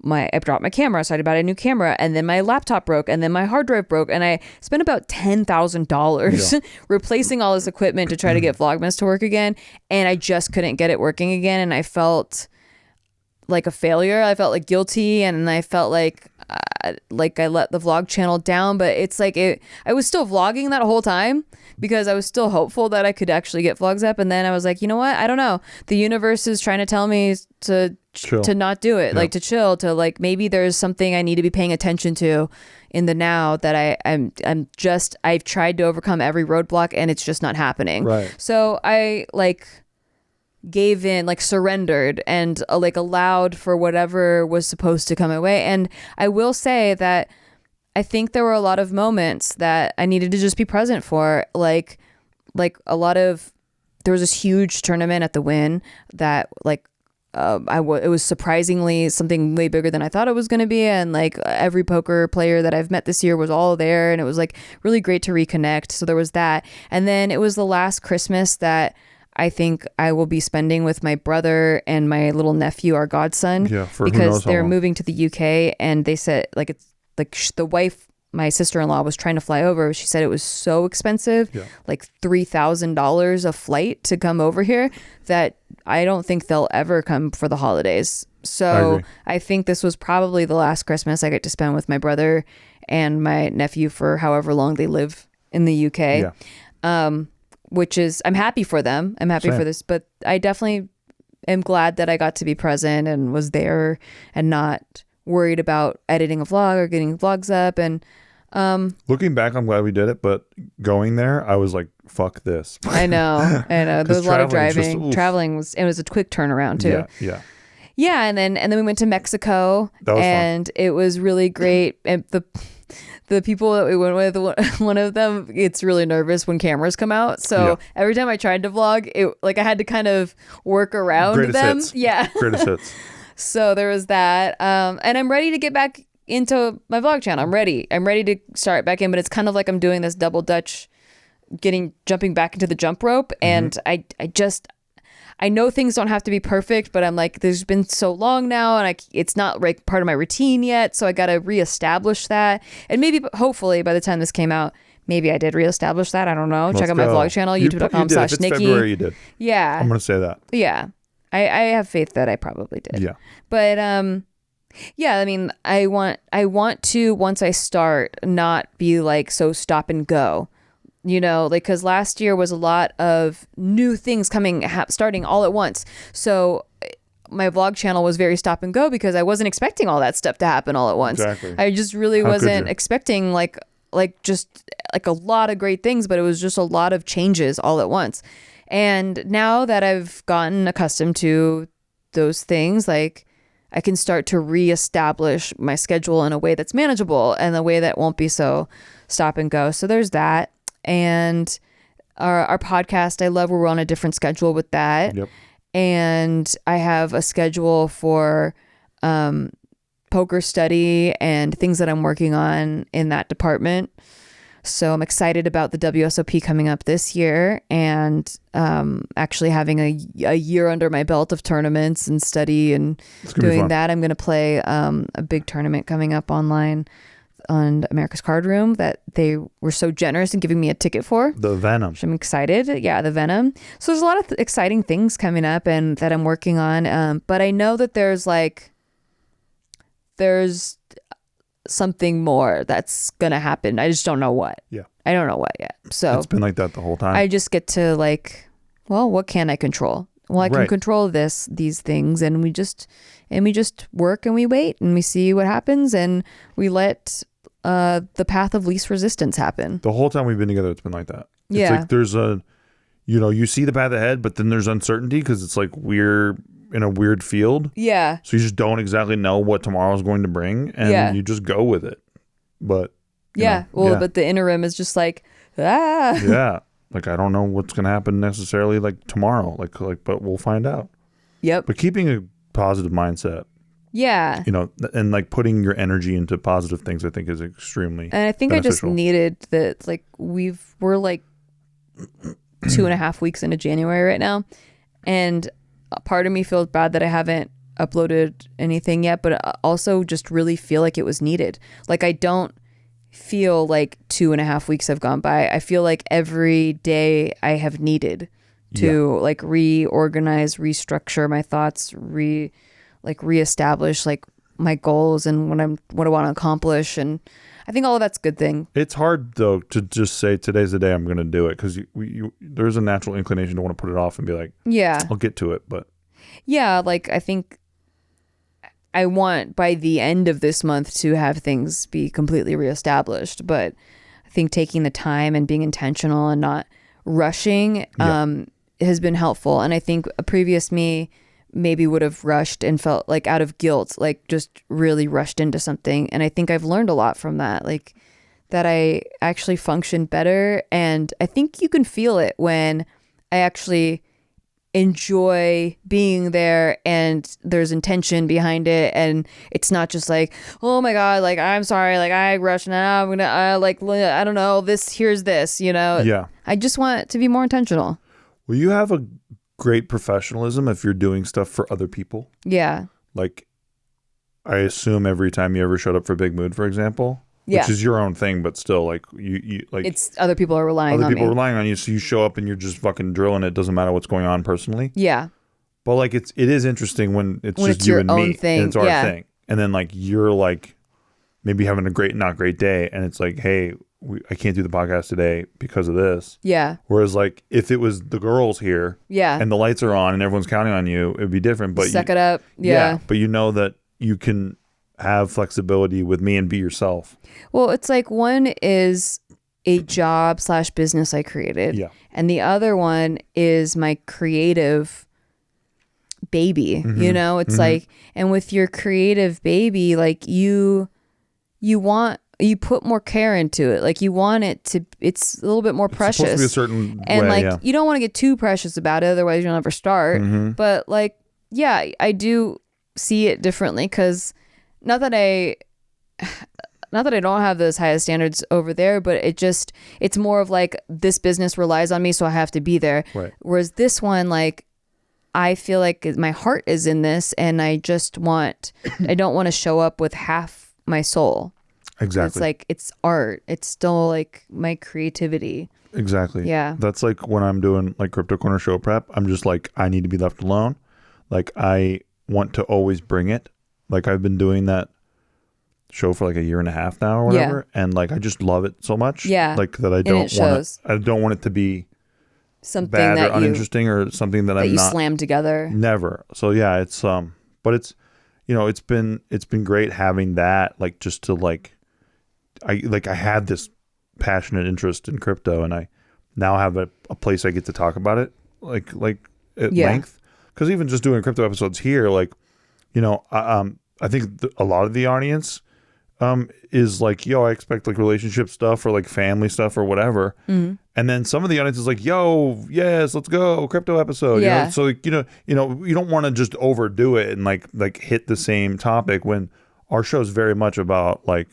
Speaker 2: I dropped my camera. So I had to buy a new camera. And then my laptop broke. And then my hard drive broke. And I spent about $10,000 replacing all this equipment to try to get Vlogmas to work again. And I just couldn't get it working again. And I felt like a failure. I felt like guilty, and I felt like I let the vlog channel down. But it's like I was still vlogging that whole time because I was still hopeful that I could actually get vlogs up. And then I was like, you know what? I don't know. The universe is trying to tell me to chill. To not do it, like to chill, to like maybe there's something I need to be paying attention to in the now that I've tried to overcome every roadblock and it's just not happening.
Speaker 1: Right.
Speaker 2: So I like gave in, like surrendered and like allowed for whatever was supposed to come my way. And I will say that I think there were a lot of moments that I needed to just be present for, like a lot of, there was this huge tournament at the Win that like it was surprisingly something way bigger than I thought it was going to be, and like every poker player that I've met this year was all there, and it was like really great to reconnect. So there was that. And then it was the last Christmas that I think I will be spending with my brother and my little nephew, our godson, because they're moving to the UK, and they said like it's like the wife, my sister-in-law, was trying to fly over. She said it was so expensive, like $3,000 a flight to come over here, that I don't think they'll ever come for the holidays. So I think this was probably the last Christmas I get to spend with my brother and my nephew for however long they live in the UK. Which is, I'm happy for them. I'm happy for this, but I definitely am glad that I got to be present and was there and not worried about editing a vlog or getting vlogs up. And
Speaker 1: looking back, I'm glad we did it, but going there, I was like, fuck this.
Speaker 2: I know. There was a lot of driving. Traveling was a quick turnaround too. Yeah. And then we went to Mexico, and it was really great. And the people that we went with, one of them gets really nervous when cameras come out. So every time I tried to vlog, I had to kind of work around them. Hits. Yeah.
Speaker 1: Greatest hits.
Speaker 2: So there was that. And I'm ready to get back into my vlog channel. I'm ready to start back in, but it's kind of like I'm doing this double dutch, jumping back into the jump rope. And I know things don't have to be perfect, but I'm like, there's been so long now, and it's not like part of my routine yet. So I got to reestablish that. And maybe, hopefully, by the time this came out, maybe I did reestablish that. I don't know. Check out my vlog channel, youtube.com/Nikki.
Speaker 1: February, you did.
Speaker 2: Yeah.
Speaker 1: I'm going to say that.
Speaker 2: Yeah. I have faith that I probably did.
Speaker 1: Yeah.
Speaker 2: But, yeah, I mean, I want to, once I start, not be like so stop and go. You know, like, because last year was a lot of new things starting all at once. So my vlog channel was very stop and go because I wasn't expecting all that stuff to happen all at once.
Speaker 1: Exactly.
Speaker 2: I just really wasn't expecting like just like a lot of great things, but it was just a lot of changes all at once. And now that I've gotten accustomed to those things, like I can start to reestablish my schedule in a way that's manageable and a way that won't be so stop and go. So there's that. And our podcast, I love where we're on a different schedule with that.
Speaker 1: Yep.
Speaker 2: And I have a schedule for poker study and things that I'm working on in that department. So I'm excited about the WSOP coming up this year, and actually having a year under my belt of tournaments and study and doing that. I'm going to play a big tournament coming up online on America's Card Room that they were so generous in giving me a ticket for.
Speaker 1: The Venom.
Speaker 2: Which I'm excited. Yeah, the Venom. So there's a lot of exciting things coming up and that I'm working on. But I know that there's something more that's gonna happen. I just don't know what.
Speaker 1: Yeah.
Speaker 2: I don't know what yet. So
Speaker 1: it's been like that the whole time.
Speaker 2: I just get to what can I control? Well, I can control these things, and we just work and we wait and we see what happens, and we let the path of least resistance happen.
Speaker 1: The whole time we've been together, it's been like that. It's
Speaker 2: yeah.
Speaker 1: like there's you see the path ahead, but then there's uncertainty because it's like we're in a weird field.
Speaker 2: Yeah.
Speaker 1: So you just don't exactly know what tomorrow's going to bring, and you just go with it. But
Speaker 2: but the interim is just like
Speaker 1: yeah. Like, I don't know what's going to happen necessarily like tomorrow, but we'll find out.
Speaker 2: Yep.
Speaker 1: But keeping a positive mindset.
Speaker 2: Yeah.
Speaker 1: And like putting your energy into positive things, I think is extremely
Speaker 2: And I think
Speaker 1: beneficial.
Speaker 2: I just needed that. Like we're like 2.5 weeks into January right now. And a part of me feels bad that I haven't uploaded anything yet, but I also just really feel like it was needed. Like I don't feel like 2.5 weeks have gone by. I feel like every day I have needed to like reorganize, restructure my thoughts, reestablish like my goals and what I want to accomplish. And I think all of that's a good thing.
Speaker 1: It's hard though to just say today's the day I'm going to do it, because there's a natural inclination to want to put it off and be like, I'll get to it. But
Speaker 2: yeah, like I think I want by the end of this month to have things be completely reestablished. But I think taking the time and being intentional and not rushing has been helpful. And I think a previous me maybe would have rushed and felt like out of guilt, like just really rushed into something. And I think I've learned a lot from that, like that I actually function better. And I think you can feel it when I actually enjoy being there and there's intention behind it, and it's not just like, oh my god, like I'm sorry, like I rushed now I'm gonna I don't know, here's this. I just want it to be more intentional.
Speaker 1: Well, you have a great professionalism if you're doing stuff for other people.
Speaker 2: Yeah.
Speaker 1: Like, I assume every time you ever showed up for Big Mood, for example, which is your own thing, but still, like you like
Speaker 2: it's other people are relying on me.
Speaker 1: Relying on you, so you show up and you're just fucking drilling it. Doesn't matter what's going on personally.
Speaker 2: Yeah.
Speaker 1: But like it is interesting when it's just you and me,
Speaker 2: thing.
Speaker 1: And it's our thing, and then like you're like maybe having a not great day, and it's like, hey, I can't do the podcast today because of this.
Speaker 2: Yeah.
Speaker 1: Whereas like if it was the girls here, and the lights are on and everyone's counting on you, it'd be different. But
Speaker 2: suck it up. Yeah.
Speaker 1: But you know that you can have flexibility with me and be yourself.
Speaker 2: Well, it's like one is a job / business I created.
Speaker 1: Yeah.
Speaker 2: And the other one is my creative baby.
Speaker 1: Mm-hmm.
Speaker 2: It's like, and with your creative baby, like you put more care into it. Like you want it to, it's a little bit more precious.
Speaker 1: It's supposed to be a certain
Speaker 2: and
Speaker 1: way,
Speaker 2: like you don't want to get too precious about it, otherwise you'll never start. But like, yeah, I do see it differently, because not that I don't have those highest standards over there, but it's more of like, this business relies on me, so I have to be there.
Speaker 1: Right.
Speaker 2: Whereas this one, like, I feel like my heart is in this, and I don't want to show up with half my soul.
Speaker 1: Exactly.
Speaker 2: It's like, it's art. It's still like my creativity.
Speaker 1: Exactly.
Speaker 2: Yeah.
Speaker 1: That's like when I'm doing like Crypto Corner show prep, I'm just like, I need to be left alone. Like I want to always bring it. Like I've been doing that show for like a year and a half now or whatever, and like I just love it so much.
Speaker 2: Yeah.
Speaker 1: Like that I don't want it to be
Speaker 2: something
Speaker 1: bad
Speaker 2: that
Speaker 1: or uninteresting or something that I'm
Speaker 2: you
Speaker 1: not
Speaker 2: slam together.
Speaker 1: Never. So yeah, it's but it's it's been great having that, like just to like I had this passionate interest in crypto, and I now have a place I get to talk about it like at length. Because even just doing crypto episodes here, like I think a lot of the audience is like, yo, I expect like relationship stuff or like family stuff or whatever. And then some of the audience is like, yo, yes, let's go crypto episode.
Speaker 2: Yeah.
Speaker 1: So like, you don't want to just overdo it and like hit the same topic, when our show is very much about like,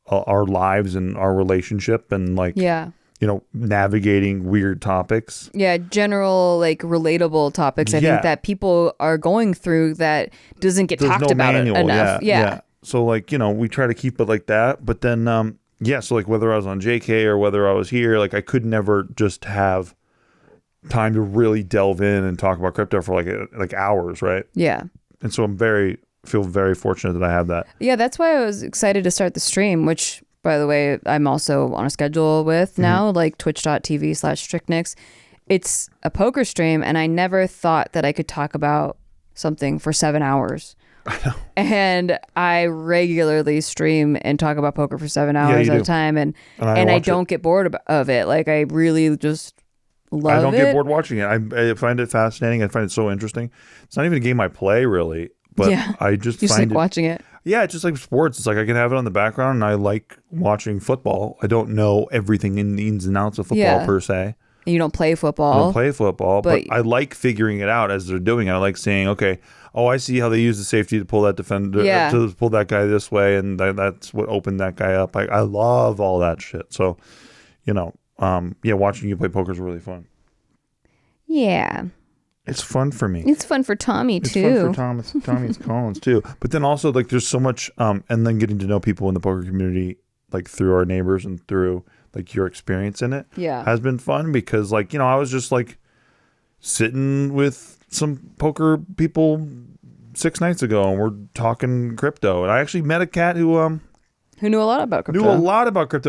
Speaker 1: our lives and our relationship and like, navigating weird topics. Yeah,
Speaker 2: general like relatable topics. I think that people are going through that doesn't get talked about enough. Yeah.
Speaker 1: So like, we try to keep it like that. But then, yeah, so like whether I was on JK or whether I was here, like I could never just have time to really delve in and talk about crypto for like hours, right?
Speaker 2: Yeah.
Speaker 1: And so feel very fortunate that I have that.
Speaker 2: Yeah, that's why I was excited to start the stream, which, by the way, I'm also on a schedule with now, like twitch.tv/stricknix. It's a poker stream, and I never thought that I could talk about something for 7 hours.
Speaker 1: I know.
Speaker 2: And I regularly stream and talk about poker for 7 hours at a time, and I don't get bored of it. Like, I really just love it.
Speaker 1: I don't get bored watching it. I find it fascinating. I find it so interesting. It's not even a game I play, really, but I just find it
Speaker 2: watching it.
Speaker 1: Yeah, it's just like sports. It's like I can have it on the background, and I like watching football. I don't know everything in the ins and outs of football per se.
Speaker 2: You don't play football.
Speaker 1: I don't play football, but I like figuring it out as they're doing it. I like saying, okay, I see how they use the safety to pull that defender, to pull that guy this way, and that's what opened that guy up. I love all that shit. So, watching you play poker is really fun.
Speaker 2: Yeah.
Speaker 1: It's fun for me.
Speaker 2: It's fun for Tommy, too.
Speaker 1: It's fun for Tommy Collins, too. But then also, like, there's so much, and then getting to know people in the poker community, like, through our neighbors and through, like, your experience in it has been fun because, like, I was just, like, sitting with some poker people 6 nights ago, and we're talking crypto. And I actually met a cat who
Speaker 2: knew a lot about crypto.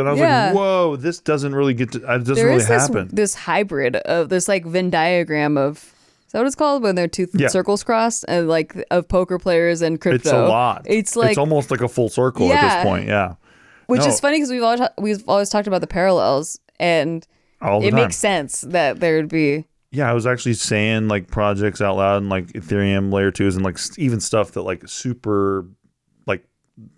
Speaker 1: And I was like, whoa, this doesn't really it doesn't really happen.
Speaker 2: This hybrid of this, like, Venn diagram of... Is that what it's called when they're two circles crossed, and like of poker players and crypto?
Speaker 1: It's a lot. It's almost like a full circle at this point. Yeah,
Speaker 2: which is funny because we've always talked about the parallels, and it makes sense that there would be.
Speaker 1: Yeah, I was actually saying like projects out loud and like Ethereum layer 2s and like even stuff that like super like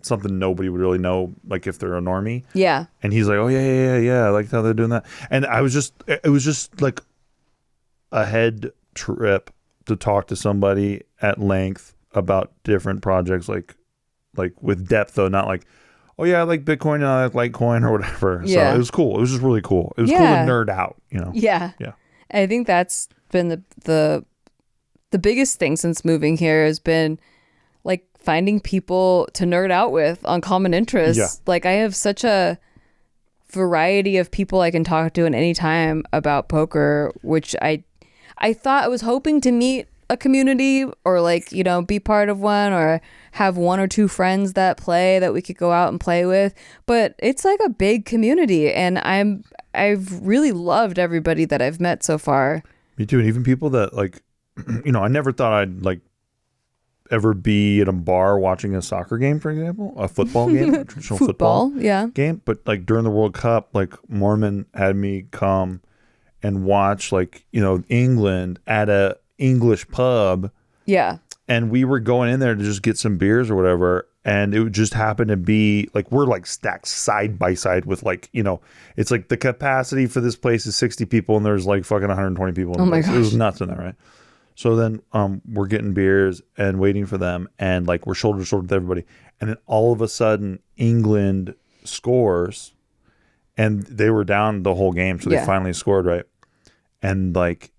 Speaker 1: something nobody would really know, like if they're a normie.
Speaker 2: Yeah, and
Speaker 1: he's like, oh yeah, I like how they're doing that, and it was just like a head trip to talk to somebody at length about different projects, like with depth though, not like, oh yeah, I like Bitcoin and I like Litecoin or whatever. So it was cool. It was just really cool. It was cool to nerd out,
Speaker 2: Yeah. I think that's been the biggest thing since moving here has been like finding people to nerd out with on common interests.
Speaker 1: Yeah.
Speaker 2: Like I have such a variety of people I can talk to at any time about poker, which I thought I was hoping to meet a community or like, be part of one or have 1 or 2 friends that play that we could go out and play with. But it's like a big community, and I've really loved everybody that I've met so far.
Speaker 1: Me too. And even people that like, I never thought I'd like ever be in a bar watching a soccer game, for example, a football game, a traditional football game. But like during the World Cup, like Mormon had me come and watch like, England at a English pub.
Speaker 2: Yeah.
Speaker 1: And we were going in there to just get some beers or whatever. And it just happened to be like, we're like stacked side by side with like, it's like the capacity for this place is 60 people and there's like fucking 120 people. In
Speaker 2: oh my gosh.
Speaker 1: It was nuts in there, right? So then we're getting beers and waiting for them. And like we're shoulder to shoulder with everybody. And then all of a sudden England scores. And they were down the whole game, so they finally scored, right? And like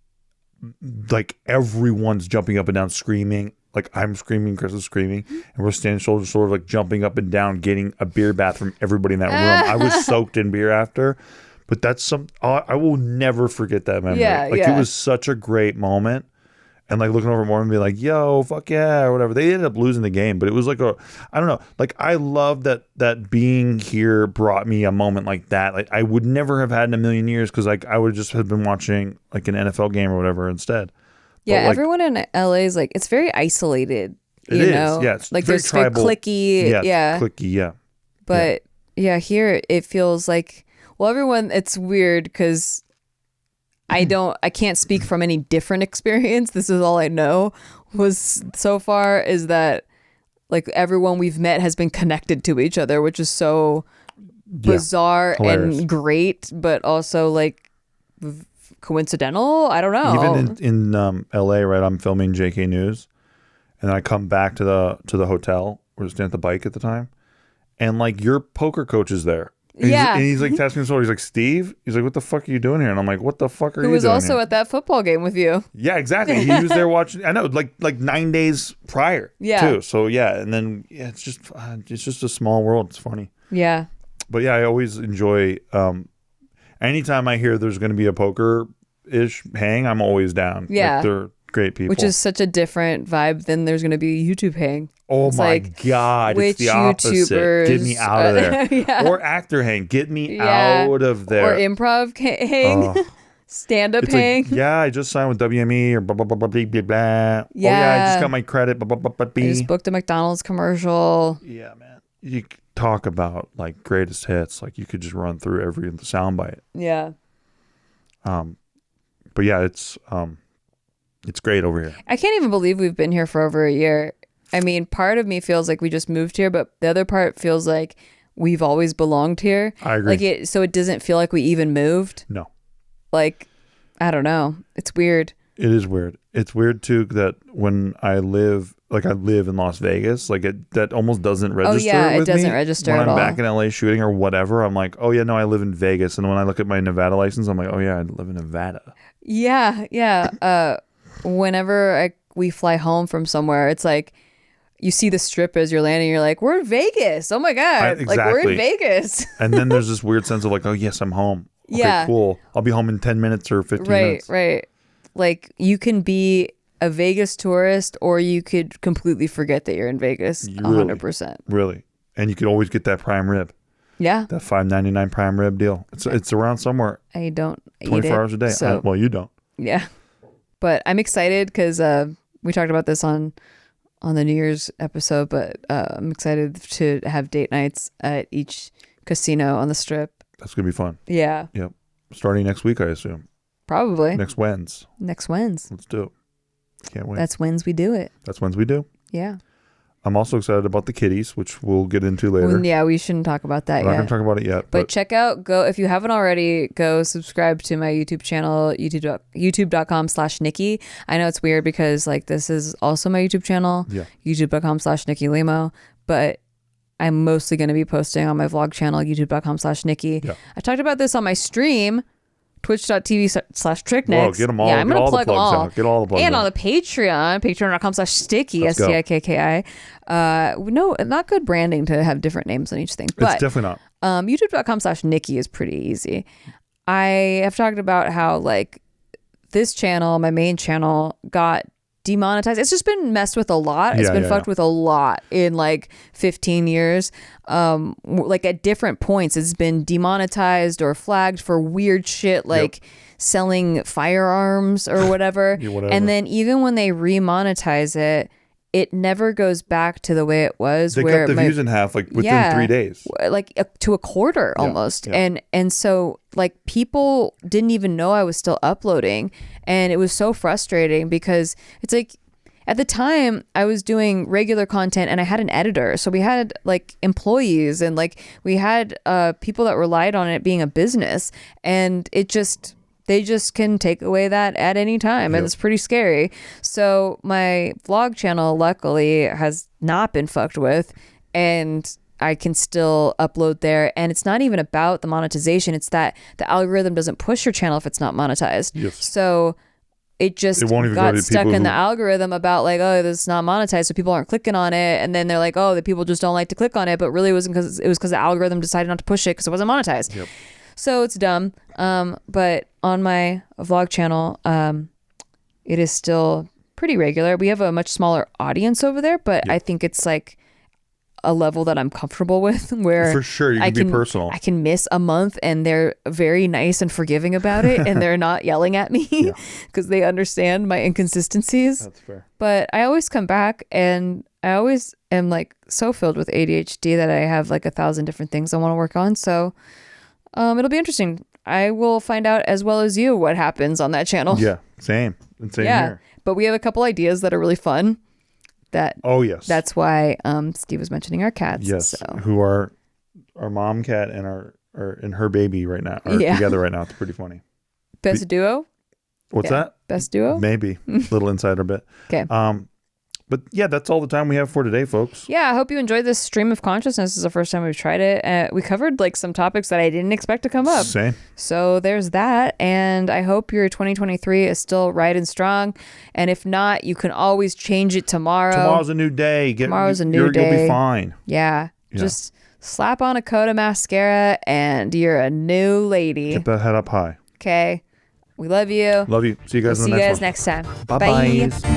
Speaker 1: everyone's jumping up and down, screaming. Like I'm screaming, Chris is screaming, and we're standing shoulder to shoulder, like jumping up and down, getting a beer bath from everybody in that room. I was soaked in beer after, but that's I will never forget that memory. It was such a great moment. And like looking over more and be like, yo, fuck yeah, or whatever. They ended up losing the game, but it was like I don't know. Like I love that being here brought me a moment like that. Like I would never have had in a million years because like I would just have been watching like an NFL game or whatever instead.
Speaker 2: Yeah, but, everyone in LA is like, it's very isolated.
Speaker 1: It is, yeah. It's
Speaker 2: like
Speaker 1: very
Speaker 2: there's
Speaker 1: tribal.
Speaker 2: very cliquey. Yeah.
Speaker 1: Cliquey, yeah.
Speaker 2: But here it feels like, well, everyone, it's weird because I can't speak from any different experience. This is all I know was so far is that like everyone we've met has been connected to each other, which is so bizarre and great, but also like coincidental. I don't know.
Speaker 1: Even in LA, right? I'm filming JK News, and then I come back to the hotel. We're staying at the Bike at the time, and like your poker coach is there. And
Speaker 2: Yeah.
Speaker 1: he's like testing his shoulder. He's like, Steve? He's like, what the fuck are you doing here? And I'm like, what the fuck are you
Speaker 2: Who
Speaker 1: doing
Speaker 2: was also
Speaker 1: here?
Speaker 2: at that football game with you.
Speaker 1: Yeah, exactly. He was there watching. I know, like 9 days prior.
Speaker 2: Yeah.
Speaker 1: Too. So yeah, and then it's just a small world. It's funny.
Speaker 2: Yeah.
Speaker 1: But yeah, I always enjoy. Anytime I hear there's going to be a poker-ish hang, I'm always down.
Speaker 2: Yeah.
Speaker 1: Like, they're great people.
Speaker 2: Which is such a different vibe than there's going to be a YouTube hang.
Speaker 1: oh
Speaker 2: it's
Speaker 1: my
Speaker 2: like,
Speaker 1: God, it's
Speaker 2: which
Speaker 1: the opposite. Get me
Speaker 2: YouTubers-
Speaker 1: out of there.
Speaker 2: Yeah.
Speaker 1: Or actor hang. Get me
Speaker 2: Yeah.
Speaker 1: out of there.
Speaker 2: Or improv hang.
Speaker 1: Oh.
Speaker 2: Stand-up
Speaker 1: It's
Speaker 2: hang.
Speaker 1: like, yeah, I just signed with WME or blah, blah, blah, blah, blah, blah, blah. Oh, yeah, I
Speaker 2: Yeah.
Speaker 1: just got my credit. Blah, blah, blah, blah,
Speaker 2: I
Speaker 1: blah.
Speaker 2: just booked a McDonald's commercial.
Speaker 1: Yeah, man. You talk about like greatest hits. Like you could just run through every soundbite.
Speaker 2: Yeah.
Speaker 1: But yeah, it's great over here.
Speaker 2: I can't even believe we've been here for over a year. I mean, part of me feels like we just moved here, but the other part feels like we've always belonged here.
Speaker 1: I agree.
Speaker 2: Like so it doesn't feel like we even moved.
Speaker 1: No,
Speaker 2: Like, I don't know. It's weird.
Speaker 1: it is weird. It's weird too that when I live in Las Vegas, like that almost doesn't register.
Speaker 2: yeah, it
Speaker 1: with
Speaker 2: doesn't
Speaker 1: me.
Speaker 2: register
Speaker 1: when
Speaker 2: at
Speaker 1: I'm
Speaker 2: all.
Speaker 1: back in LA shooting or whatever. I'm like, oh yeah, no, I live in Vegas. And when I look at my Nevada license, I'm like, oh yeah, I live in Nevada.
Speaker 2: Yeah, yeah. Whenever we fly home from somewhere, it's like you see the strip as you're landing. You're like, we're in Vegas. Oh my God. Like, we're in
Speaker 1: Exactly.
Speaker 2: Vegas.
Speaker 1: And then there's this weird sense of like, oh yes, I'm home. Okay,
Speaker 2: Yeah.
Speaker 1: cool. I'll be home in 10 minutes or 15
Speaker 2: Right,
Speaker 1: minutes.
Speaker 2: right. Like, you can be a Vegas tourist or you could completely forget that you're in Vegas.
Speaker 1: Really?
Speaker 2: 100%.
Speaker 1: Really. And you could always get that prime rib,
Speaker 2: Yeah.
Speaker 1: that $5.99 prime rib deal. It's around somewhere
Speaker 2: I don't eat
Speaker 1: 24
Speaker 2: it.
Speaker 1: hours a day.
Speaker 2: So,
Speaker 1: Well, you don't.
Speaker 2: yeah. But I'm excited because we talked about this on the New Year's episode, but I'm excited to have date nights at each casino on the Strip.
Speaker 1: That's going to be fun.
Speaker 2: Yeah,
Speaker 1: Yep. Starting next week, I assume.
Speaker 2: probably.
Speaker 1: Next Wednesday.
Speaker 2: Next Wednesday.
Speaker 1: Let's do it. Can't wait.
Speaker 2: That's Wednesday we do it.
Speaker 1: That's Wednesday we do.
Speaker 2: Yeah.
Speaker 1: I'm also excited about the kitties, which we'll get into later.
Speaker 2: Well, yeah, we shouldn't talk about that
Speaker 1: We're not
Speaker 2: yet.
Speaker 1: going to talk about it yet.
Speaker 2: But check out, if you haven't already, go subscribe to my YouTube channel, youtube.com/Nikki. I know it's weird because like this is also my YouTube channel,
Speaker 1: Yeah.
Speaker 2: youtube.com/Nikki Limo, but I'm mostly going to be posting on my vlog channel, youtube.com/Nikki.
Speaker 1: Yeah.
Speaker 2: I talked about this on my stream, twitch.tv/TrickNix.
Speaker 1: Whoa, get them all.
Speaker 2: Yeah, I'm
Speaker 1: Get
Speaker 2: going
Speaker 1: all
Speaker 2: to
Speaker 1: the
Speaker 2: plug them
Speaker 1: plugs
Speaker 2: all.
Speaker 1: out. Get all the plugs
Speaker 2: And
Speaker 1: out.
Speaker 2: on the Patreon, patreon.com/Sticky,
Speaker 1: Let's go.
Speaker 2: STIKKI. No, not good branding to have different names on each thing. But
Speaker 1: It's definitely not.
Speaker 2: youtube.com/Nikki is pretty easy. I have talked about how like this channel, my main channel, got demonetized. It's just been messed with a lot. It's been fucked with a lot in like 15 years. Like at different points, it's been demonetized or flagged for weird shit like selling firearms or whatever.
Speaker 1: Yeah, whatever.
Speaker 2: And then even when they remonetize it, it never goes back to the way it was.
Speaker 1: They
Speaker 2: where
Speaker 1: cut the views in half like within 3 days.
Speaker 2: like to a quarter almost.
Speaker 1: yeah.
Speaker 2: And so like people didn't even know I was still uploading, and it was so frustrating because it's like at the time I was doing regular content and I had an editor, so we had like employees and like we had people that relied on it being a business, and they just can take away that at any time. And it's pretty scary. So my vlog channel, luckily, has not been fucked with. And I can still upload there. And it's not even about the monetization. It's that the algorithm doesn't push your channel if it's not monetized.
Speaker 1: Yes.
Speaker 2: So it just
Speaker 1: It won't even go
Speaker 2: got
Speaker 1: to
Speaker 2: stuck
Speaker 1: people
Speaker 2: in the
Speaker 1: who-
Speaker 2: algorithm about like, oh, this is not monetized, so people aren't clicking on it. And then they're like, oh, the people just don't like to click on it. But really it was because the algorithm decided not to push it because it wasn't monetized.
Speaker 1: Yep.
Speaker 2: So it's dumb. But on my vlog channel, it is still pretty regular. We have a much smaller audience over there, but I think it's like a level that I'm comfortable with where
Speaker 1: For sure, you can be personal.
Speaker 2: I can miss a month and they're very nice and forgiving about it and they're not yelling at me because they understand my inconsistencies.
Speaker 1: That's fair.
Speaker 2: But I always come back and I always am like so filled with ADHD that I have like 1,000 different things I want to work on. So it'll be interesting. I will find out as well as you what happens on that channel.
Speaker 1: Yeah, same. And same
Speaker 2: Yeah.
Speaker 1: here.
Speaker 2: But we have a couple ideas that are really fun.
Speaker 1: Oh, yes.
Speaker 2: That's why Steve was mentioning our cats.
Speaker 1: Yes,
Speaker 2: So.
Speaker 1: who are our mom cat and her baby right now are together right now. It's pretty funny.
Speaker 2: Best duo?
Speaker 1: What's
Speaker 2: Yeah.
Speaker 1: that?
Speaker 2: Best duo?
Speaker 1: Maybe little insider bit.
Speaker 2: Okay.
Speaker 1: But yeah, that's all the time we have for today, folks.
Speaker 2: Yeah, I hope you enjoyed this stream of consciousness. This is the first time we've tried it. We covered like some topics that I didn't expect to come up.
Speaker 1: Same.
Speaker 2: So there's that. And I hope your 2023 is still right and strong. And if not, you can always change it tomorrow.
Speaker 1: Tomorrow's a new day.
Speaker 2: Tomorrow's a new day.
Speaker 1: You'll be fine.
Speaker 2: Yeah. Just slap on a coat of mascara and you're a new lady.
Speaker 1: Get that head up high.
Speaker 2: Okay. We love you.
Speaker 1: Love you. See you guys in the next one.
Speaker 2: See you guys next time.
Speaker 1: Bye-bye.
Speaker 2: Bye.